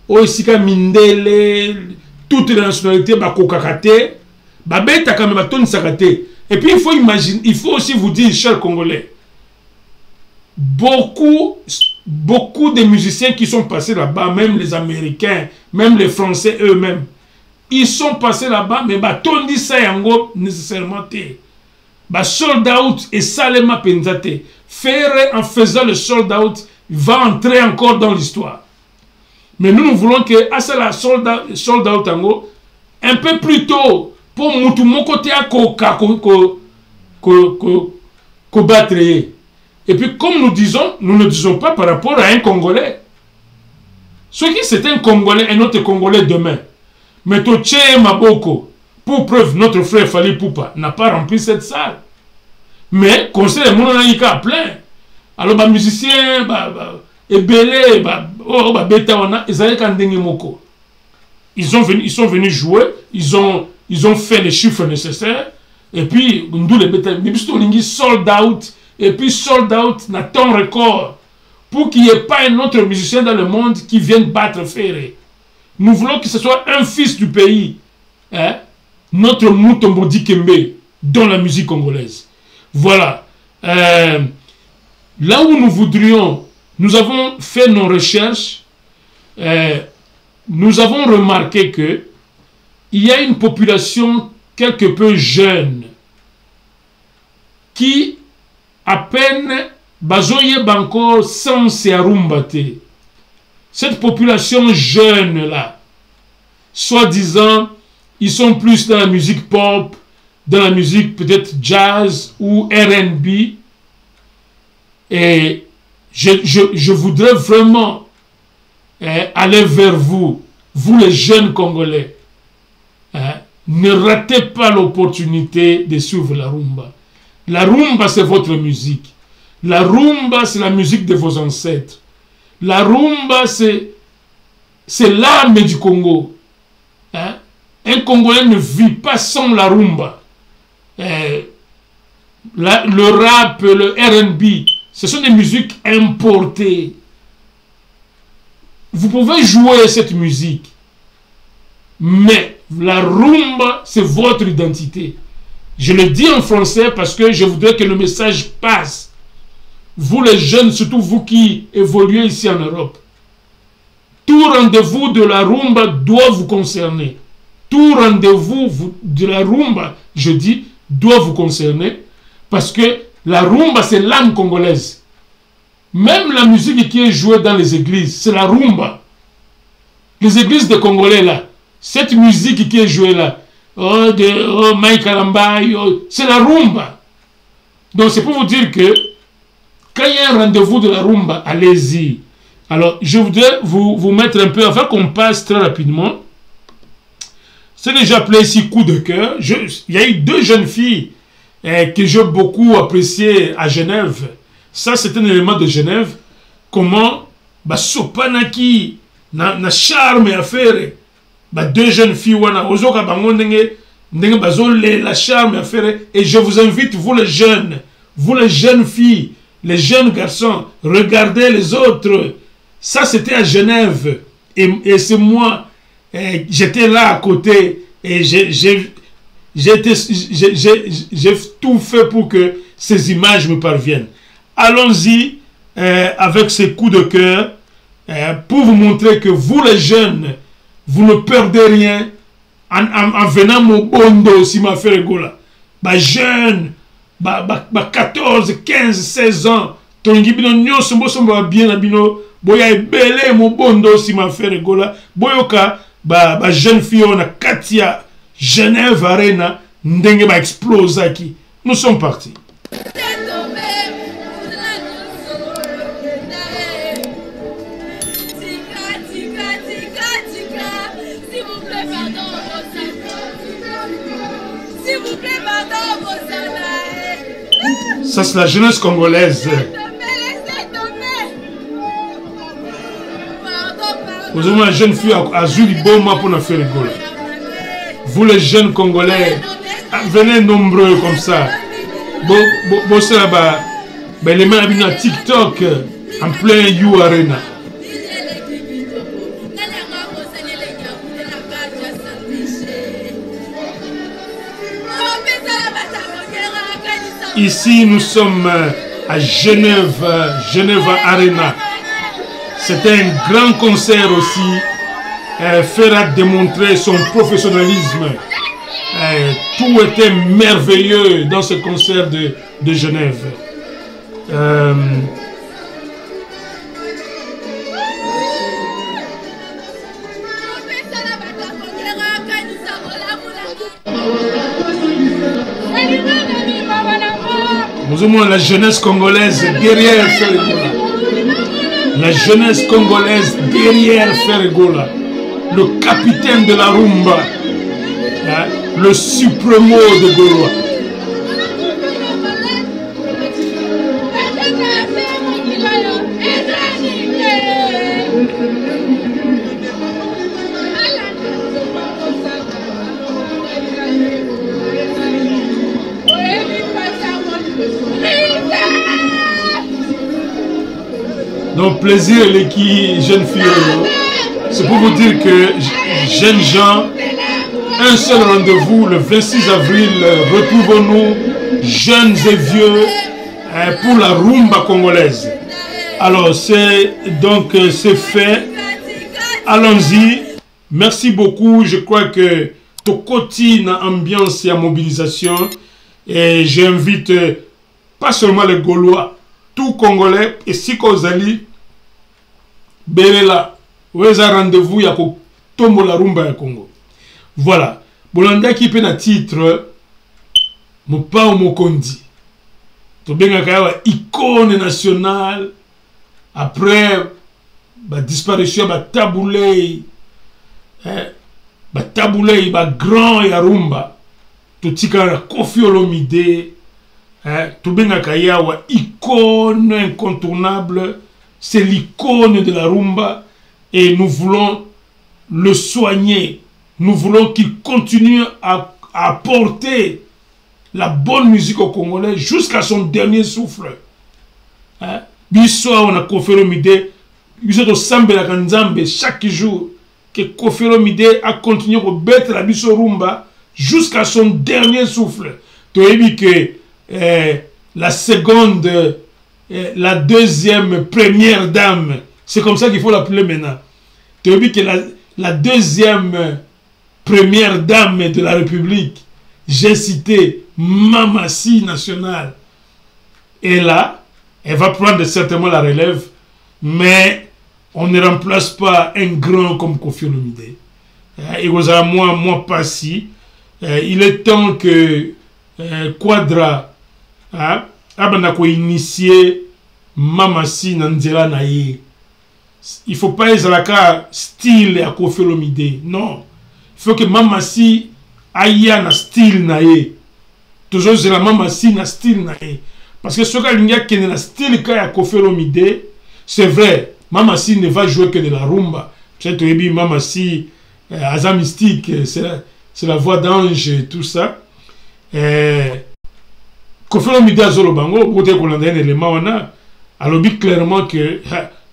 Oisika Mindele, toutes les nationalités bakokakate, babeta quand même baton sakate. Et puis il faut imaginer, il faut aussi vous dire, chers Congolais, beaucoup de musiciens qui sont passés là-bas, même les Américains, même les Français eux-mêmes, ils sont passés là-bas, mais baton dit ça yango nécessairement te. Ba sold out et salema penzate. Faire en faisant le sold out, va entrer encore dans l'histoire. Mais nous voulons que Asala soldat au tango un peu plus tôt pour mutu moko te ko battre. Et puis comme nous ne disons pas par rapport à un Congolais. Ce qui c'est un Congolais, un autre Congolais demain. Mais Toche Maboko, pour preuve, notre frère Fali Poupa n'a pas rempli cette salle. Mais conseil de Mononaïka plein. Alors les musiciens, Ebele, Beta, ils sont venus jouer, ils ont fait les chiffres nécessaires. Et puis, les sold out, et puis sold out n'a ton record. Pour qu'il n'y ait pas un autre musicien dans le monde qui vienne battre Ferré. Nous voulons que ce soit un fils du pays, hein? Notre Mutombo Dikembe, dans la musique congolaise. Voilà. Là où nous voudrions, nous avons fait nos recherches, nous avons remarqué que il y a une population quelque peu jeune qui, à peine, bazoye banko sans se arumbate. Cette population jeune là, soi-disant, ils sont plus dans la musique pop, dans la musique peut-être jazz ou R&B. Et je voudrais vraiment aller vers vous, vous les jeunes Congolais. Ne ratez pas l'opportunité de suivre la rumba. La rumba, c'est votre musique. La rumba, c'est la musique de vos ancêtres. La rumba, c'est l'âme du Congo. Hein? Un Congolais ne vit pas sans la rumba. Le rap, le R&B, ce sont des musiques importées. Vous pouvez jouer cette musique, mais la rumba, c'est votre identité. Je le dis en français parce que je voudrais que le message passe. Vous les jeunes, surtout vous qui évoluez ici en Europe, tout rendez-vous de la rumba doit vous concerner. Tout rendez-vous de la rumba, je dis, doit vous concerner parce que la rumba, c'est l'âme congolaise. Même la musique qui est jouée dans les églises, c'est la rumba. Les églises de Congolais là, cette musique qui est jouée là, Mike Kalamba, c'est la rumba. Donc c'est pour vous dire que quand il y a un rendez-vous de la rumba, allez-y. Alors je voudrais vous mettre un peu, afin qu'on passe très rapidement. C'est que j'ai appelé ici coup de cœur. Il y a eu deux jeunes filles que j'ai beaucoup appréciées à Genève. Ça, c'est un élément de Genève. Comment Sopanaki na charme à faire. Deux jeunes filles, la charme à faire. Et je vous invite, vous les jeunes filles, les jeunes garçons, regardez les autres. Ça, c'était à Genève. Et c'est moi, j'étais là à côté. Et j'ai tout fait pour que ces images me parviennent. Allons-y avec ces coups de cœur pour vous montrer que vous les jeunes, vous ne perdez rien en venant mon bondo si ma fait rigola. Jeunes, 14, 15, 16 ans, tongi bino nyonso mbosomba bien bino boya ebele mon bondo si ma fait rigola. Boyoka jeune fille on a Katia Genève Arena ndenge ba explose qui. Nous sommes partis. Ça, c'est la jeunesse congolaise. Vous avez une jeune fille à Zuli Boma pour nous faire rigoler. Vous, les jeunes Congolais, venez nombreux comme ça. Bossez là-bas. Les mains à TikTok en plein You Arena. Ici, nous sommes à Genève Arena. C'était un grand concert aussi. Faire a démontré son professionnalisme. Tout était merveilleux dans ce concert de Genève. Nous avons la jeunesse congolaise derrière Ferregola. La jeunesse congolaise derrière Ferregola. Le capitaine de la rumba. Hein, le supremo de Gaulois. Donc plaisir les qui jeunes filles, c'est pour vous dire que jeunes gens, un seul rendez-vous le 26 avril, retrouvons-nous jeunes et vieux pour la rumba congolaise. Alors c'est donc c'est fait, allons-y. Merci beaucoup, je crois que tu continues ambiance et mobilisation et j'invite pas seulement les Gaulois, tout Congolais et si Kozali Belela, où est rendez-vous ya ko tombo la rumba ya Congo. Voilà. Bolanda qui peut na titre Mopao Mokondi. To benga kaya icône nationale après ba disparition ba taboulé grand ya rumba. To tika Koffi Olomide. To benga kaya wa icône incontournable. C'est l'icône de la rumba et nous voulons le soigner. Nous voulons qu'il continue à apporter la bonne musique au Congolais jusqu'à son dernier souffle. Biso on a Koffi Olomide, biso to sambe la kanzambe chaque jour que Koffi Olomide a continué à battre la biso rumba jusqu'à son dernier souffle. Tu as vu que la seconde la deuxième première dame, c'est comme ça qu'il faut l'appeler maintenant. Tu as vu que la deuxième première dame de la République, j'ai cité Mamassi nationale. Et là, elle va prendre certainement la relève, mais on ne remplace pas un grand comme Koffi Olomide. Et vous avez moi pas si. Il est temps que Quadra Abanako initié Mamassi Nanzela Naye. Il ne faut pas être style à Koffi Olomide. Non. Il faut que Mamassi aille un style Naye. Toujours c'est la Mamassi na style Naye. Parce que ce qui est le style à Koffi Olomide, c'est vrai. Mamassi ne va jouer que de la rumba. Peut-être que Mamassi, Aza Mystique, c'est la voix d'ange et tout ça. Koffi Olomide Azolo Bango, vous avez un élément, on a dit clairement que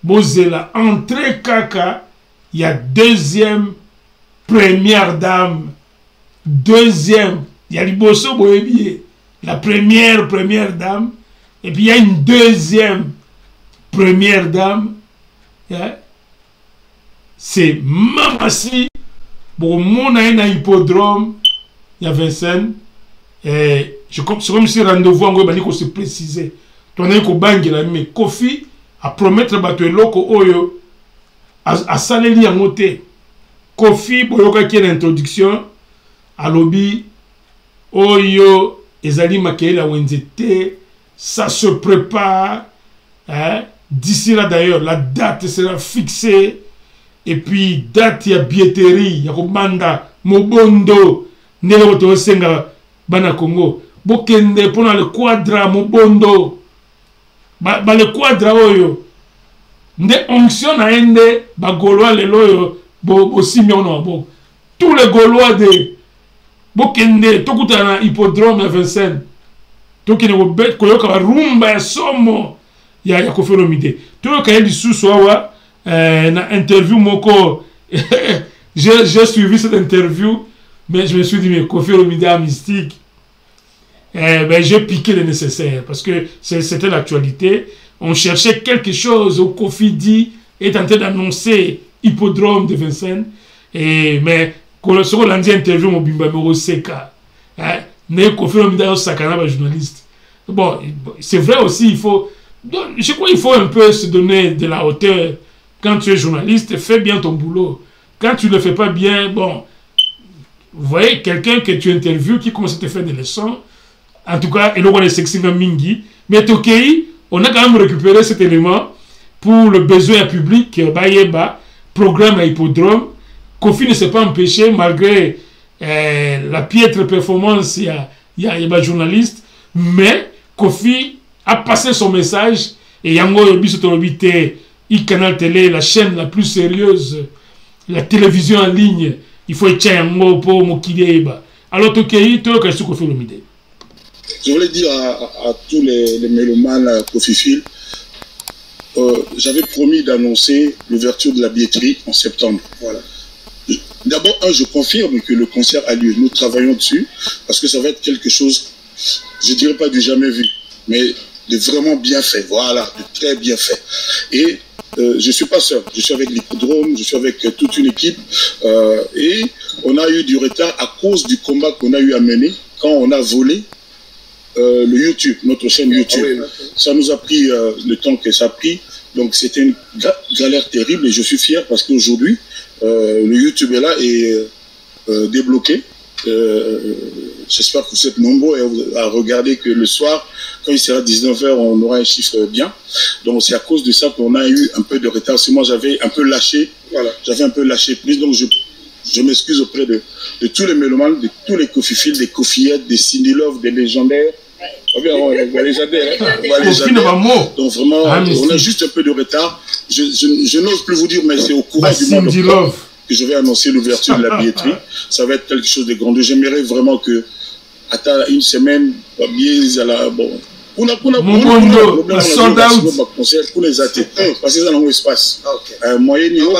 Bozela, entrée Kaka, il y a deuxième première dame, deuxième, il y a Liboso Boebié, la première dame, et puis il y a une deuxième première dame, c'est Mamassi, bon, mon a un hippodrome, il y a Vincennes, et c'est comme si rendez-vous en gros se préciser. Tu as un bangi là mais Koffi à promettre bateau loko oyo à saléli en moté. Koffi boyoka qui est l'introduction à lobby oyo ezali makela wenzete ça se prépare d'ici là d'ailleurs la date sera fixée et puis date ya billetterie ya komanda mobondo ndelo to senga bana Congo bokende pona le quadra mobondo ba le quadra oyo nde onction na ende ba Gaulois le loyo bo simiono bo tous les Gaulois de bokende tokuta na hippodrome ya Vincennes tokene ko bet ko yoka rumba ya somo ya Koffi Olomide to ka yeli susu awa na interview moko j'ai suivi cette interview mais je me suis dit mais Koffi Olomide a mystique. Ben, j'ai piqué le nécessaire parce que c'était l'actualité. On cherchait quelque chose où Koffi dit est en train d'annoncer hippodrome de Vincennes. Mais quand on a dit interview, on bimba me seka. Ne Koffi Olomide sakana ba journaliste. Bon, c'est vrai aussi, il faut. Je crois qu'il faut un peu se donner de la hauteur quand tu es journaliste. Fais bien ton boulot. Quand tu ne le fais pas bien, bon. Vous voyez, quelqu'un que tu interviews qui commence à te faire des leçons. En tout cas, et donc on est sexy mingi. Mais Tokei, on a quand même récupéré cet élément pour le besoin public. Bayeba, programme à hippodrome. Kofi ne s'est pas empêché, malgré la piètre performance, il y a des journalistes. Mais Kofi a passé son message. Et Yango Yobi Sotolobité, Canal Télé, la chaîne la plus sérieuse, la télévision en ligne, il faut être Yango pour Mokideba. Alors Tokei, tu as Kofi Olomide. Je voulais dire à tous les mélomanes Kofifil, j'avais promis d'annoncer l'ouverture de la billetterie en septembre. Voilà. D'abord, je confirme que le concert a lieu. Nous travaillons dessus parce que ça va être quelque chose, je ne dirais pas du jamais vu, mais de vraiment bien fait. Voilà, de très bien fait. Et je ne suis pas seul. Je suis avec l'hippodrome, je suis avec toute une équipe. Et on a eu du retard à cause du combat qu'on a eu à mener quand on a volé le YouTube, notre chaîne YouTube. Ah oui, ça nous a pris le temps que ça a pris. Donc c'était une galère terrible et je suis fier parce qu'aujourd'hui, le YouTube est là et débloqué. J'espère que vous êtes nombreux à regarder que le soir, quand il sera 19h, on aura un chiffre bien. Donc c'est à cause de ça qu'on a eu un peu de retard. Si moi j'avais un peu lâché, voilà, j'avais un peu lâché prise. Donc je m'excuse auprès de tous les mélomanes, de tous les Kofifils, des Kofiettes, des Cindy Love, des légendaires. Les légendaires, donc vraiment, on a juste un peu de retard. Je n'ose plus vous dire, mais c'est au courant du mois d'octobre que je vais annoncer l'ouverture de la billetterie. Ça va être quelque chose de grand. J'aimerais vraiment que, à une semaine, bien à la bon. On a problème concert pour les athées parce que ça n'a pas espace. Moyen niveau.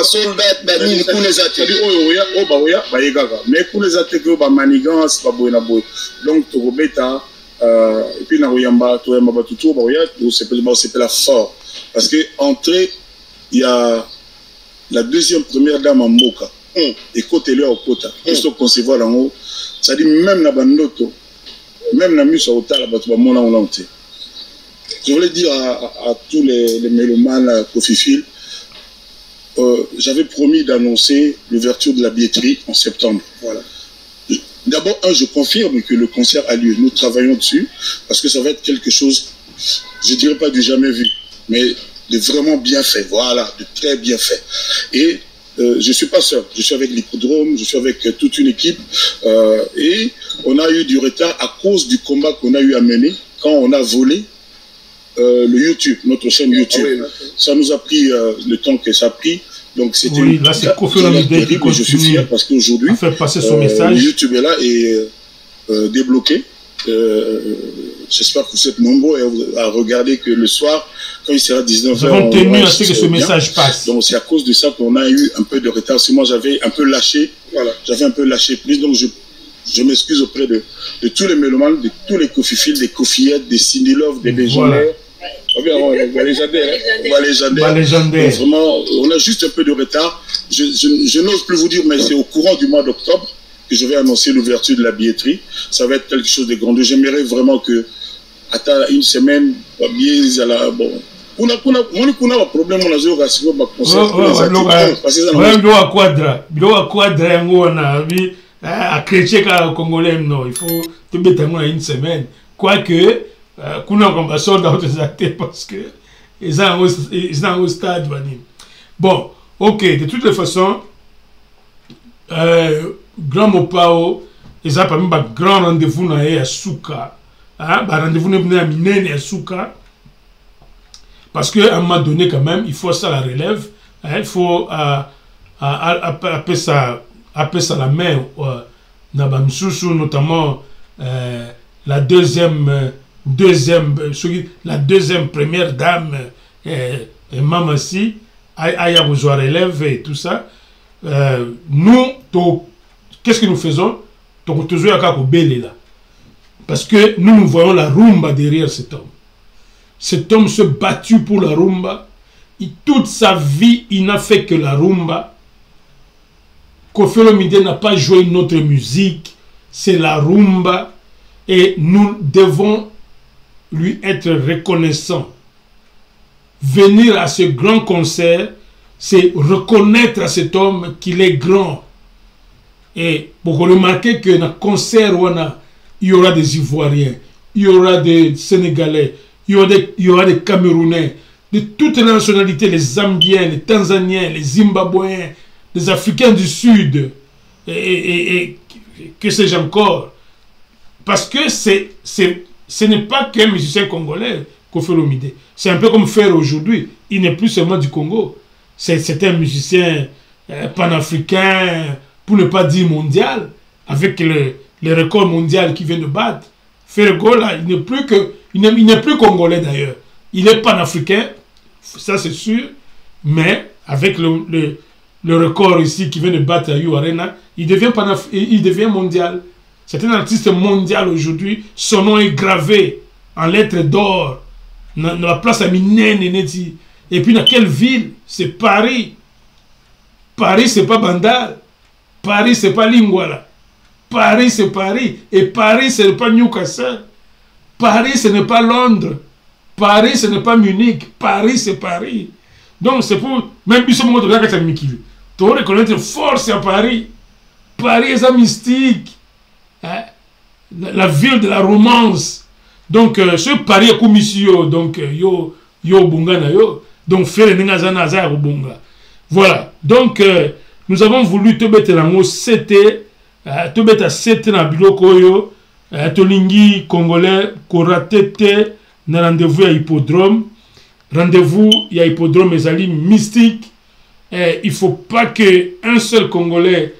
Mais pour les athées que ba manigance pas boina boy. Donc to beta et puis na oyamba to yamba batutu ba oya c'est la fort parce que entrée il y a la deuxième première dame en Moka et côté là au kota juste concevoir en haut ça dit même na bandoto même la mus au tala batu ba mona on l'enté. Je voulais dire à tous les mélomanes Kofifil, j'avais promis d'annoncer l'ouverture de la billetterie en septembre. Voilà. D'abord, je confirme que le concert a lieu. Nous travaillons dessus parce que ça va être quelque chose, je ne dirais pas du jamais vu, mais de vraiment bien fait. Voilà, de très bien fait. Et je ne suis pas seul. Je suis avec l'hippodrome, je suis avec toute une équipe. Et on a eu du retard à cause du combat qu'on a eu à mener quand on a volé le YouTube, notre chaîne YouTube. Ah oui, ça nous a pris le temps que ça a pris. Donc c'était une terrible et je suis fier parce qu'aujourd'hui, le YouTube est là et débloqué. J'espère que vous êtes nombreux à regarder que le soir, quand il sera 19h, on tenu à ce que ce message passe. Donc c'est à cause de ça qu'on a eu un peu de retard. Si moi j'avais un peu lâché, voilà, j'avais un peu lâché prise. Donc je m'excuse auprès de tous les mélomanes, de tous les Kofifils, des Kofiettes, des Cindy Love, des légendaires. Les légendaires. Vraiment, on a juste un peu de retard. Je n'ose plus vous dire, mais c'est au courant du mois d'octobre que je vais annoncer l'ouverture de la billetterie. Ça va être quelque chose de grand. J'aimerais vraiment que, à une semaine, bien à la bon. On a problème, on a zéro racisme, on a concert pour les athées. Parce que ça n'a à chrétien congolais, non, il faut te mettre une semaine. Quoique, kuna on va sortir d'autres acteurs parce que ils sont au stade. Bon, ok, de toutes les façons, Grand Mopao, ils ont pas mis un grand rendez-vous à Souka. Rendez-vous à Minene à Souka. Parce qu'à un moment donné, quand même, il faut ça la relève. Il faut appeler ça la main notamment la deuxième première dame Mamassi Aya Bozoa relève et tout ça. Nous qu'est-ce que nous faisons? Parce que nous voyons la rumba derrière cet homme. Cet homme se battu pour la rumba. Toute sa vie il n'a fait que la rumba. Koffi Olomide n'a pas joué une autre musique, c'est la rumba et nous devons lui être reconnaissants. Venir à ce grand concert, c'est reconnaître à cet homme qu'il est grand. Et pour remarquer que dans le concert, il y aura des Ivoiriens, il y aura des Sénégalais, il y aura des Camerounais, de toutes les nationalités, les Zambiens, les Tanzaniens, les Zimbabwéens, les Africains du Sud, et que sais-je encore. Parce que ce n'est pas qu'un musicien congolais, Koffi Olomide. C'est un peu comme Fer aujourd'hui. Il n'est plus seulement du Congo. C'est un musicien panafricain, pour ne pas dire mondial, avec les records mondiaux qu'il vient de battre. Ferregola, il n'est plus congolais d'ailleurs. Il est panafricain, ça c'est sûr, mais avec le record ici qu'il vient de battre à You Arena, il devient mondial. C'est un artiste mondial aujourd'hui. Son nom est gravé en lettres d'or dans la place à Minene. Et puis dans quelle ville? C'est Paris. Paris, c'est pas Bandal. Paris, c'est pas Lingwala. Paris, c'est Paris. Et Paris, ce n'est pas Newcastle. Paris, ce n'est pas Londres. Paris, ce n'est pas Munich. Paris, c'est Paris. Donc, c'est pour... Même si on regarde ça, tu dois reconnaître force à Paris. Paris est un mystique. Hein? La ville de la romance. Donc, ce Paris est comme ici, donc, yo bunga na yo. Donc, faire les nazana bunga. Voilà. Donc, nous avons voulu te mettre dans le CT, te mettre à CT dans le biloko, Tolingi congolais, Koratete, na rendez-vous à Hippodrome. Rendez-vous à Hippodrome, les alliés mystiques. Il ne faut pas qu'un seul Congolais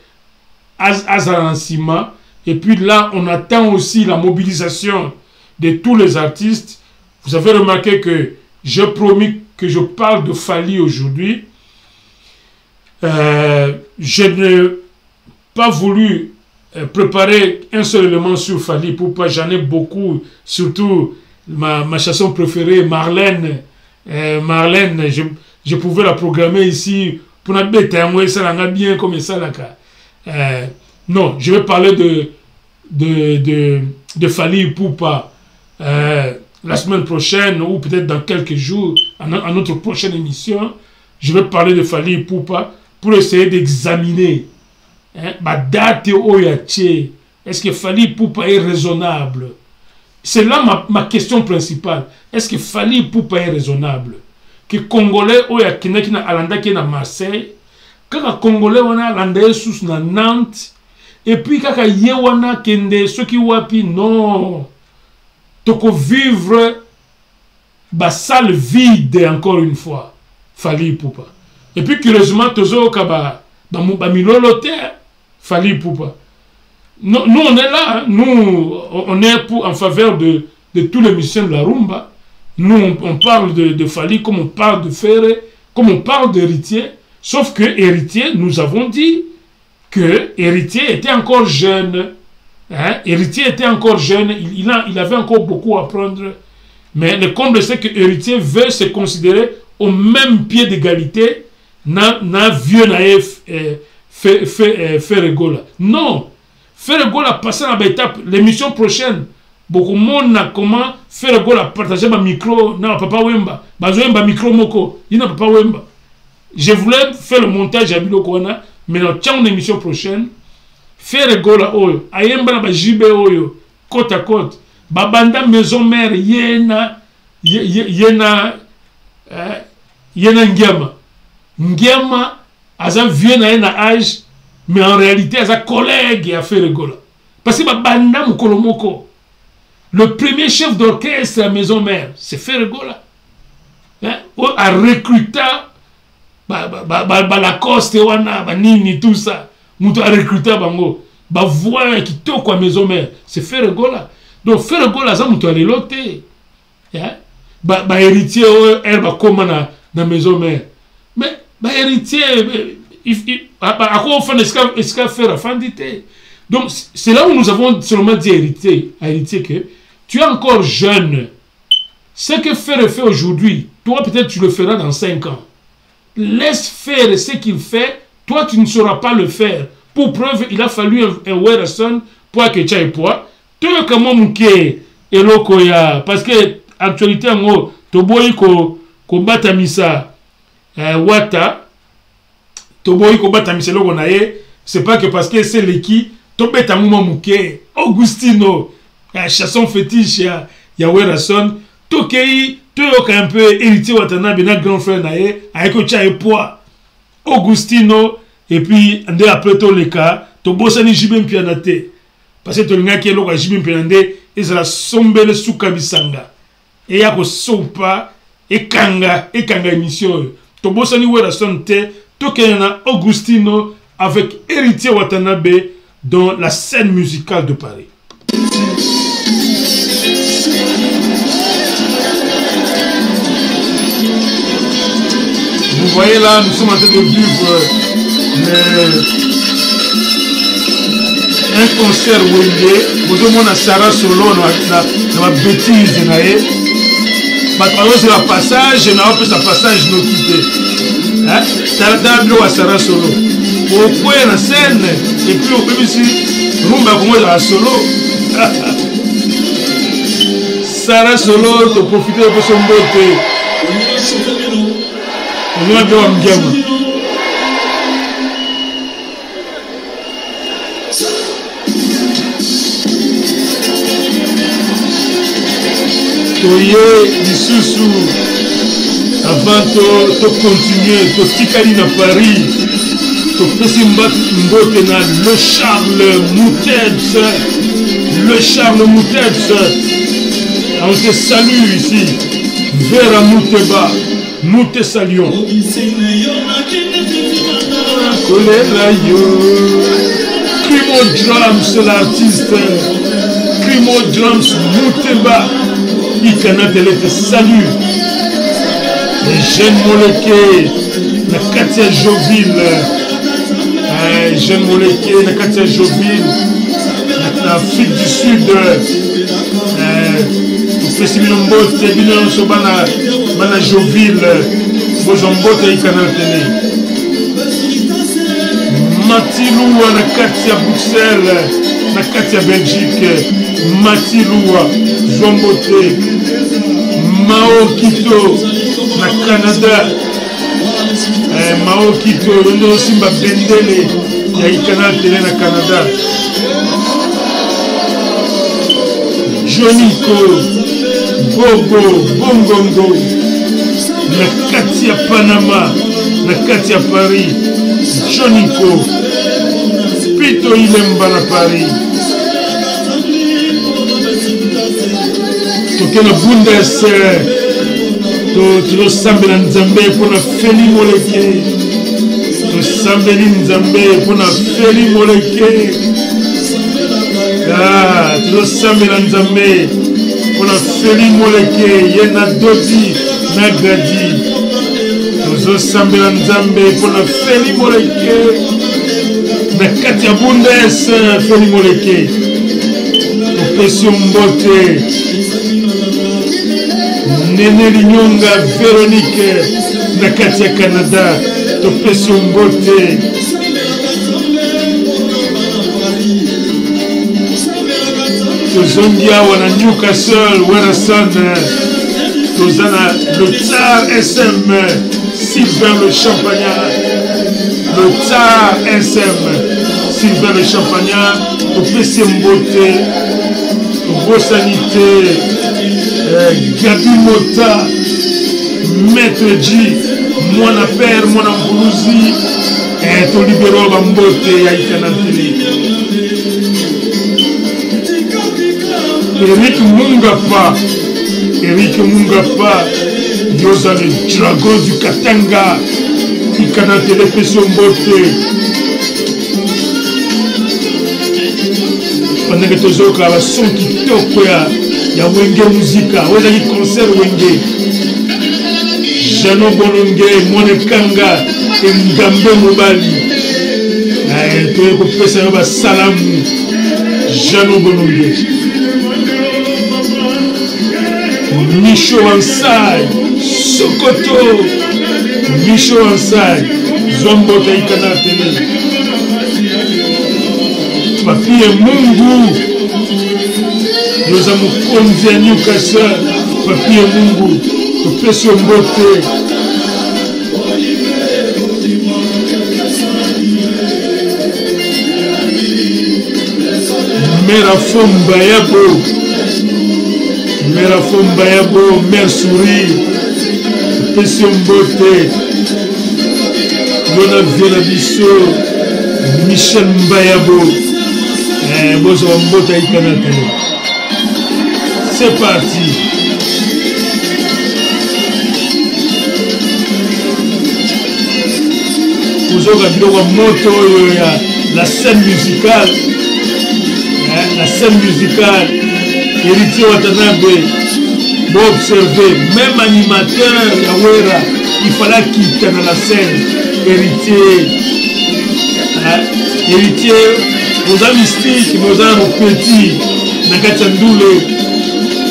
azarancima. Et puis là, on attend aussi la mobilisation de tous les artistes. Vous avez remarqué que j'ai promis que je parle de Fally aujourd'hui. Je n'ai pas voulu préparer un seul élément sur Fally. Pourquoi? J'en ai beaucoup. Surtout ma chanson préférée, Marlène. Marlène, je pouvais la programmer ici pour la bête, ça l'a bien comme ça là. Non, je vais parler de Fally Ipupa la semaine prochaine ou peut-être dans quelques jours, à notre prochaine émission. Je vais parler de Fally Ipupa pour essayer d'examiner ma date oyaché. Est-ce que Fally Ipupa est raisonnable? C'est là ma question principale. Est-ce que Fally Ipupa est raisonnable? Que Congolais oyakina kina alanda ki na Marseille, kaka Congolais wana alanda sous na Nantes, et puis kaka ye wana kende ceux qui wapi non. Toko vivre ba salle vide encore une fois. Fally Ipupa. Et puis curieusement tozo kaba ba milolote Fally Ipupa. Nous on est là, nous on est en faveur de tous les musiciens de la rumba. Nous on parle de Fally comme on parle de Ferré, comme on parle d'Héritier. Sauf que Héritier, nous avons dit que Héritier était encore jeune. Hein? Héritier était encore jeune, il avait encore beaucoup à apprendre. Mais le comble c'est que Héritier veut se considérer au même pied d'égalité na vieux naïf Ferregola. Non, Ferregola passé à l'étape, l'émission prochaine. Beaucoup de monde n'a comment Ferregola partager ma micro, non papa Wemba, bazoemba micro moko, il n'a papa Wemba. Je voulais faire le montage à Bilokwana, mais dans une émission prochaine, Ferregola oyo, ayemba na bajibe oyo, côte à côte, babanda maison mère yena Ngiama, aza vieux na yena âge, mais en réalité aza collègue à Ferregola. Parce que babanda mukolomoko. Le premier chef d'orchestre à la maison mère, c'est Ferregola. Hein? A recruté Lacoste, Nini, tout ça. Moutou a recruté Bango. Voix qui toque à la maison mère, c'est Ferregola. Donc Ferregola, ça moutou a l'éloté. Héritier, elle va comment dans la maison mère. Mais héritier, à quoi on fait est-ce qu'à faire à fandité? Donc c'est là où nous avons seulement dit héritier que tu es encore jeune. Ce que Ferré fait aujourd'hui, toi peut-être tu le feras dans 5 ans. Laisse faire ce qu'il fait, toi tu ne sauras pas le faire. Pour preuve, il a fallu un Werson pour que tu aies poids. Tu es comme un et l'okoya. Parce que actualité, tu bois ko batamisa wata. Tu bois ko batamisa l'okonaye. C'est pas que parce que c'est l'équipe. Tu bête à Augustino. chanson fétiche ya Werason tokei toyoka un peu héritier Watanabe na grand frère nae ayeko tia poids Augustino et puis ande après to leka to bosani jibem pianate parce que to linga ki eloko jibem pianande ezala sombele suka bisanga et ya ko sopa ekanga émission to bosani Werason te tokei na Augustino avec héritier Watanabe dans la scène musicale de Paris. Vous voyez là, nous sommes en train de vivre un concert Wenge. Vous avez Sarah Solo, ma bêtise. C'est la passage, je n'ai pas sa passage nous quitter. T'as la table à Sarah Solo. Au point la scène, et puis au premier ici, Rumba comme la solo. Sarah Solo, tu profites de son beauté. On va bien en gamme. Toye, Isusu, avant de continuer, de tikali na Paris, de Pessimbat Mbotena, le Charles Moutets, on te salue ici, Vera Mouteba. Nous te saluons. Crimo Drums, l'artiste. Crimo Drums, Mouteba. Ikana Tele te salue. Les jeunes Moleke, la Katia Joville. Jeunes Moleke, la Katia Joville. L'Afrique du Sud. Fessimilombote, Binon Sobana. Bana Joville, Bozombote et Canal Télé. Matiloua, na Katia Bruxelles, na Katia Belgique, Matiloua, Zombote, Mao Kito, na Canada, Mao Kito, Rondo Simba Bendele, ya Canal Télé na Canada. Joniko, Bobo, Bongongo. Na Katia Panama, na Katia Paris, Joniko, Pito Ilemba na Paris. Tokena Bundes, to sambela Nzambe pona Feli Moleke, to sambeli Nzambe pona Feli Moleke. To sambela Nzambe pona Feli Moleke, yena doti. Nagadi, Tozo Sambela Nzambe pour la Feli Moleke, na Katia Bundes, Feli Moleke, Opession Mbote, Nene Linyonga, Véronique, na Katia Canada, Opession Mbote, Tozo Ndiawa na Newcastle, Werason. Tozana, le Tsar SM, Sylvain le Champagnat, le Tsar SM, Sylvain le Champagnat, au PC Mbote, au Sanité, Gabi Mota, Maître G, mon père, mon Ambourouzi, et ton libéro Mbote, Yaïkana Télé. Eric Mungapa. Eric Mungapa, Yosa le dragon du Katanga, Ikana Télévision Mbote. Pendant que tu as la son qui toque, il y a Wenge Musica, il y a concert Wenge. Jano Bolonge, Monekanga, et Ngambe Mobali. Tu es coupé, ça va Salamu, Jano Bolonge. Micho Ansai, Sokoto, Micho Ansai, Zombo Taïkana Télé, Papier Mungu, nous avons conduit à Newcastle, Papier Mungu, Opession Mbote. Mère Fomba Yabo, Mère Fomba Yabo, Mère Souris, Pession Beauté, Yona Viona Bisso, Michel Mbayabo, Bozo Mbota Ikanate. C'est parti. Moto, la scène musicale, la scène musicale, Héritier Watanabe, vous observez, même animateur Yawera, il fallait quitter dans la scène, héritier, vos amis mystiques, vos amis petits, Nakachandoule,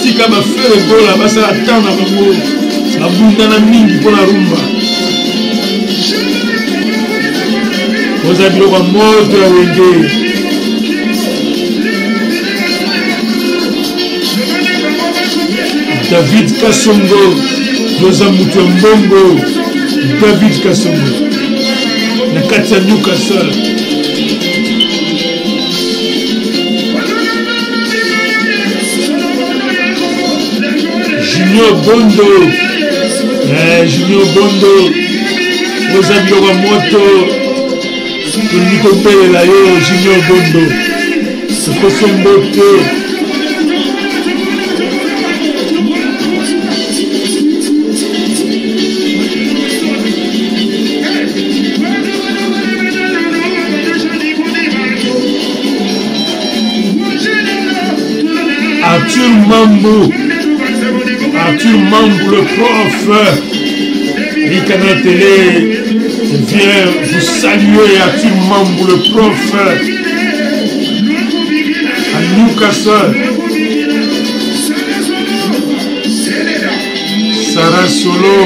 Tika ma frère Gola, Basa Tana Mamou, la Bundana Mingi pour la rumba. Vous avez le mot de la Wenge. David Kassongo, Rosamutu Mbongo, David Kassongo, Nakatia Newcastle. Junior Bondo, Junior Bondo, vous avez le moto. Je lui compare là, Junior Bondo, c'est pour son beauté. Arthur Mambou, le prof, Ricana Télé. Je viens vous saluer à tout le monde, le prof à Newcastle, Sarah Solo,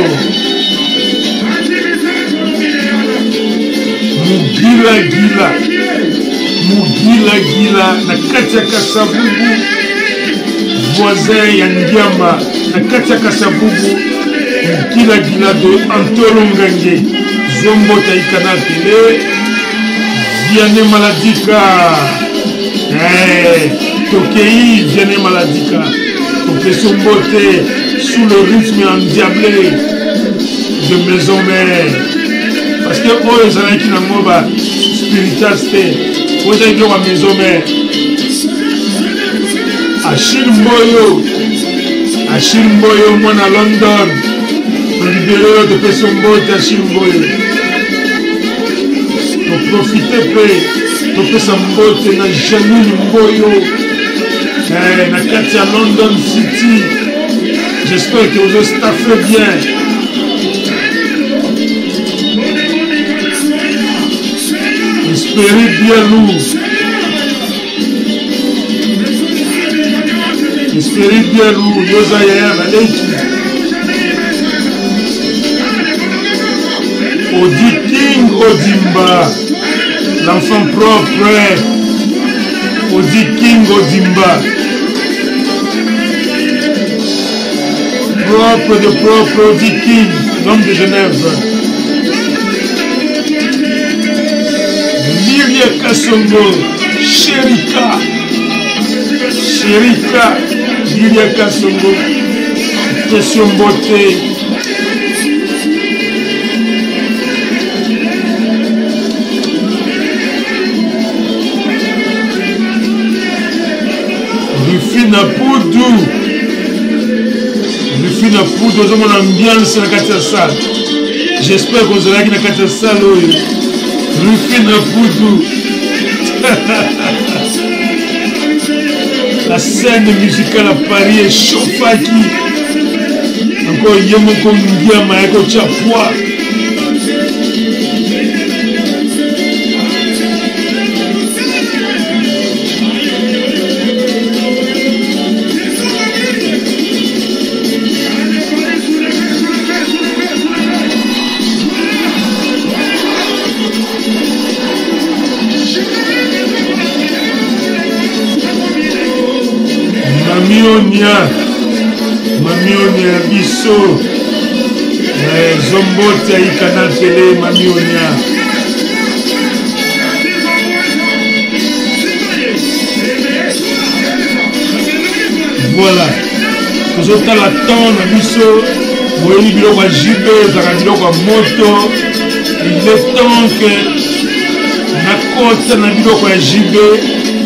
Mugila Gila, Nakatia Kasavubu, voisin Yandiamba, Nakatia Kasavubu, Mugila de Antolongange. Zombo Taïkana Télé, Vianney Maladika, Tokei, Vianney Maladika, Tokei Sombote, sous le rythme endiablé de maison mère. Parce que eux, ils ont qui n'ont pas spiritualité, eux, ils ont maison mère. Achille Mboyo, moi à London, libéré de Pesombote, Achille Mboyo. Profitez peu, topé Sambote na Janine Mboyo, na Katia London City. J'espère que vous staffez bien. Espérez bien lourd. Espérez bien lourd. Yosaya Valeki. Odi King Odimba. L'enfant propre, Odi King Odimba, propre Odi King, l'homme de Genève. Lilia Kassongo, Sherika, Lilia Kassongo, Question Beauté. Rufina Poudou, dans mon ambiance dans la salle. J'espère que vous allez dans la salle. Rufina Poudou. La scène musicale à Paris est chauffaki. Encore Yemo Kongia Maeko Chapua. Mamionia Bisso, Zombota Ikana Télé, Mamionia. Voilà. Nous avons la temps, nous avons biloko ya JB, biloko ya moto. Il est temps que na kota na biloko ya JB,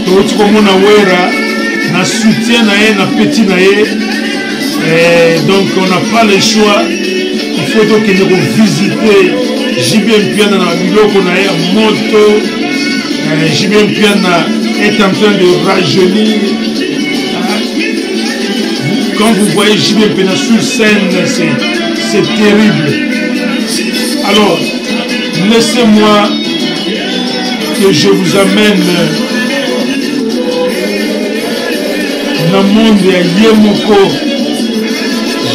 toti komona wera, na soutien na ye, na petit na ye. Donc on n'a pas le choix. Il faut donc que nous visiter JB Mpiana na biloko na ye moto. JB Mpiana est en train de rajeunir. Quand vous voyez JB Mpiana sur scène, c'est terrible. Alors, laissez-moi que je vous amène dans le monde de Yemoko.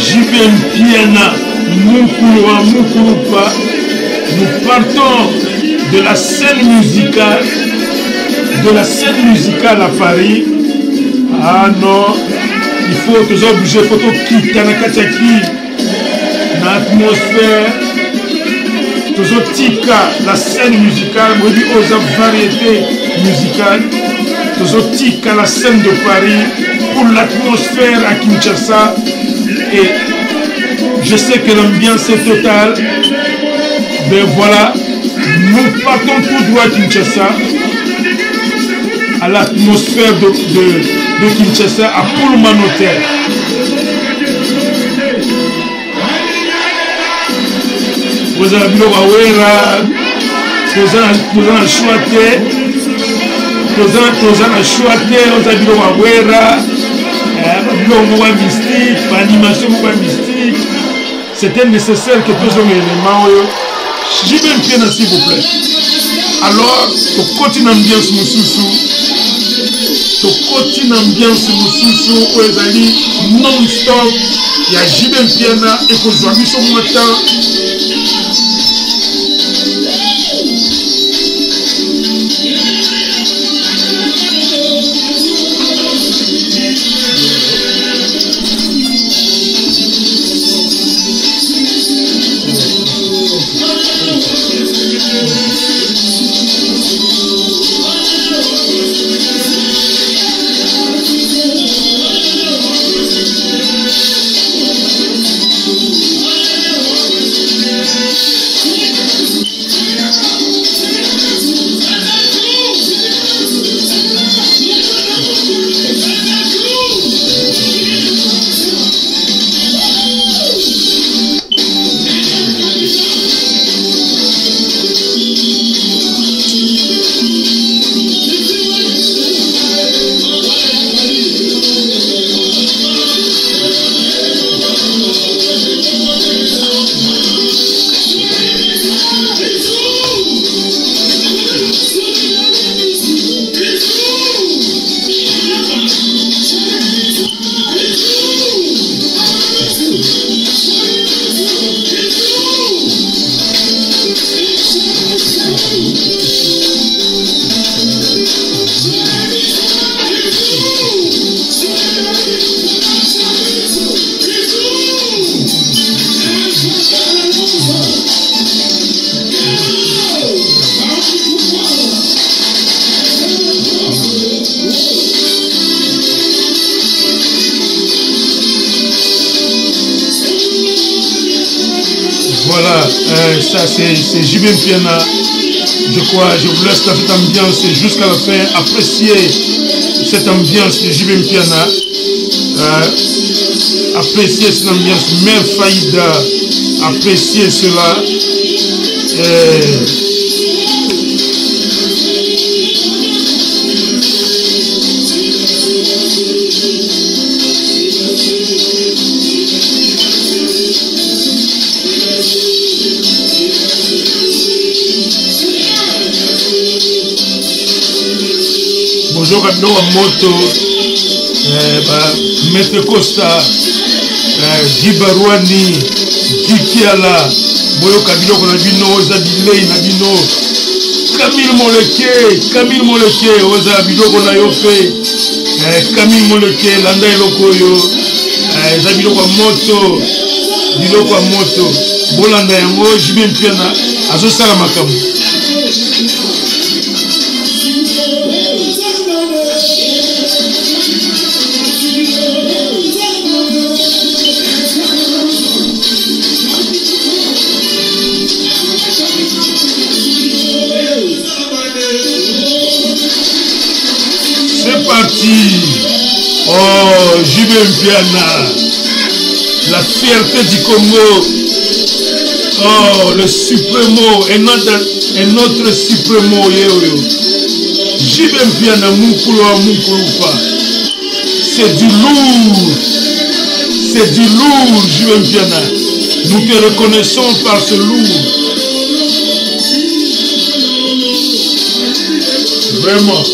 JB Mpiana, Mukuluwa, Mukulupa. Nous partons de la scène musicale à Paris. Ah non, il faut tous obliger, il faut quitter l'atmosphère. La scène musicale, aux variétés musicales, la scène de Paris pour l'atmosphère à Kinshasa. Et je sais que l'ambiance est totale, mais voilà, nous partons tout droit à Kinshasa, à l'atmosphère de Kinshasa, à Pullman Hotel. Vous avez vu le Wawera, vous avez choisi, vous avez vu le Wawera, le mystique, l'animation mystique. C'était nécessaire que tous les éléments. JB Mpiana, s'il vous plaît. Alors, tu continues l'ambiance Moussousou. Tu continues l'ambiance Moussousou, où ils allaient non-stop. Il y a JB Mpiana et que je mis sur mon temps. Voilà, ça c'est JB Mpiana. Je crois, je vous laisse dans cette ambiance jusqu'à la fin. Appréciez cette ambiance de JB Mpiana. Appréciez cette ambiance. Mère Faïda, appréciez cela. Bonjour à Moto, Maître Costa, Guy Barouani, Guy Kiala, Boyo Kabilo Konabino, Zabilei Nabino, Camille Moleke, Oza Bilo Konayope, Camille Moleke, Landa Elokoyo, Zabilo Moto, Bilo Moto, Bolanda Yango, JB Mpiana, Azo Salamakamu. Mpiana, la fierté du Congo. Oh, le suprêmo, et notre suprêmo, JB Mpiana, Mukulupa. C'est du lourd. C'est du lourd, JB Mpiana. Nous te reconnaissons par ce lourd. Vraiment.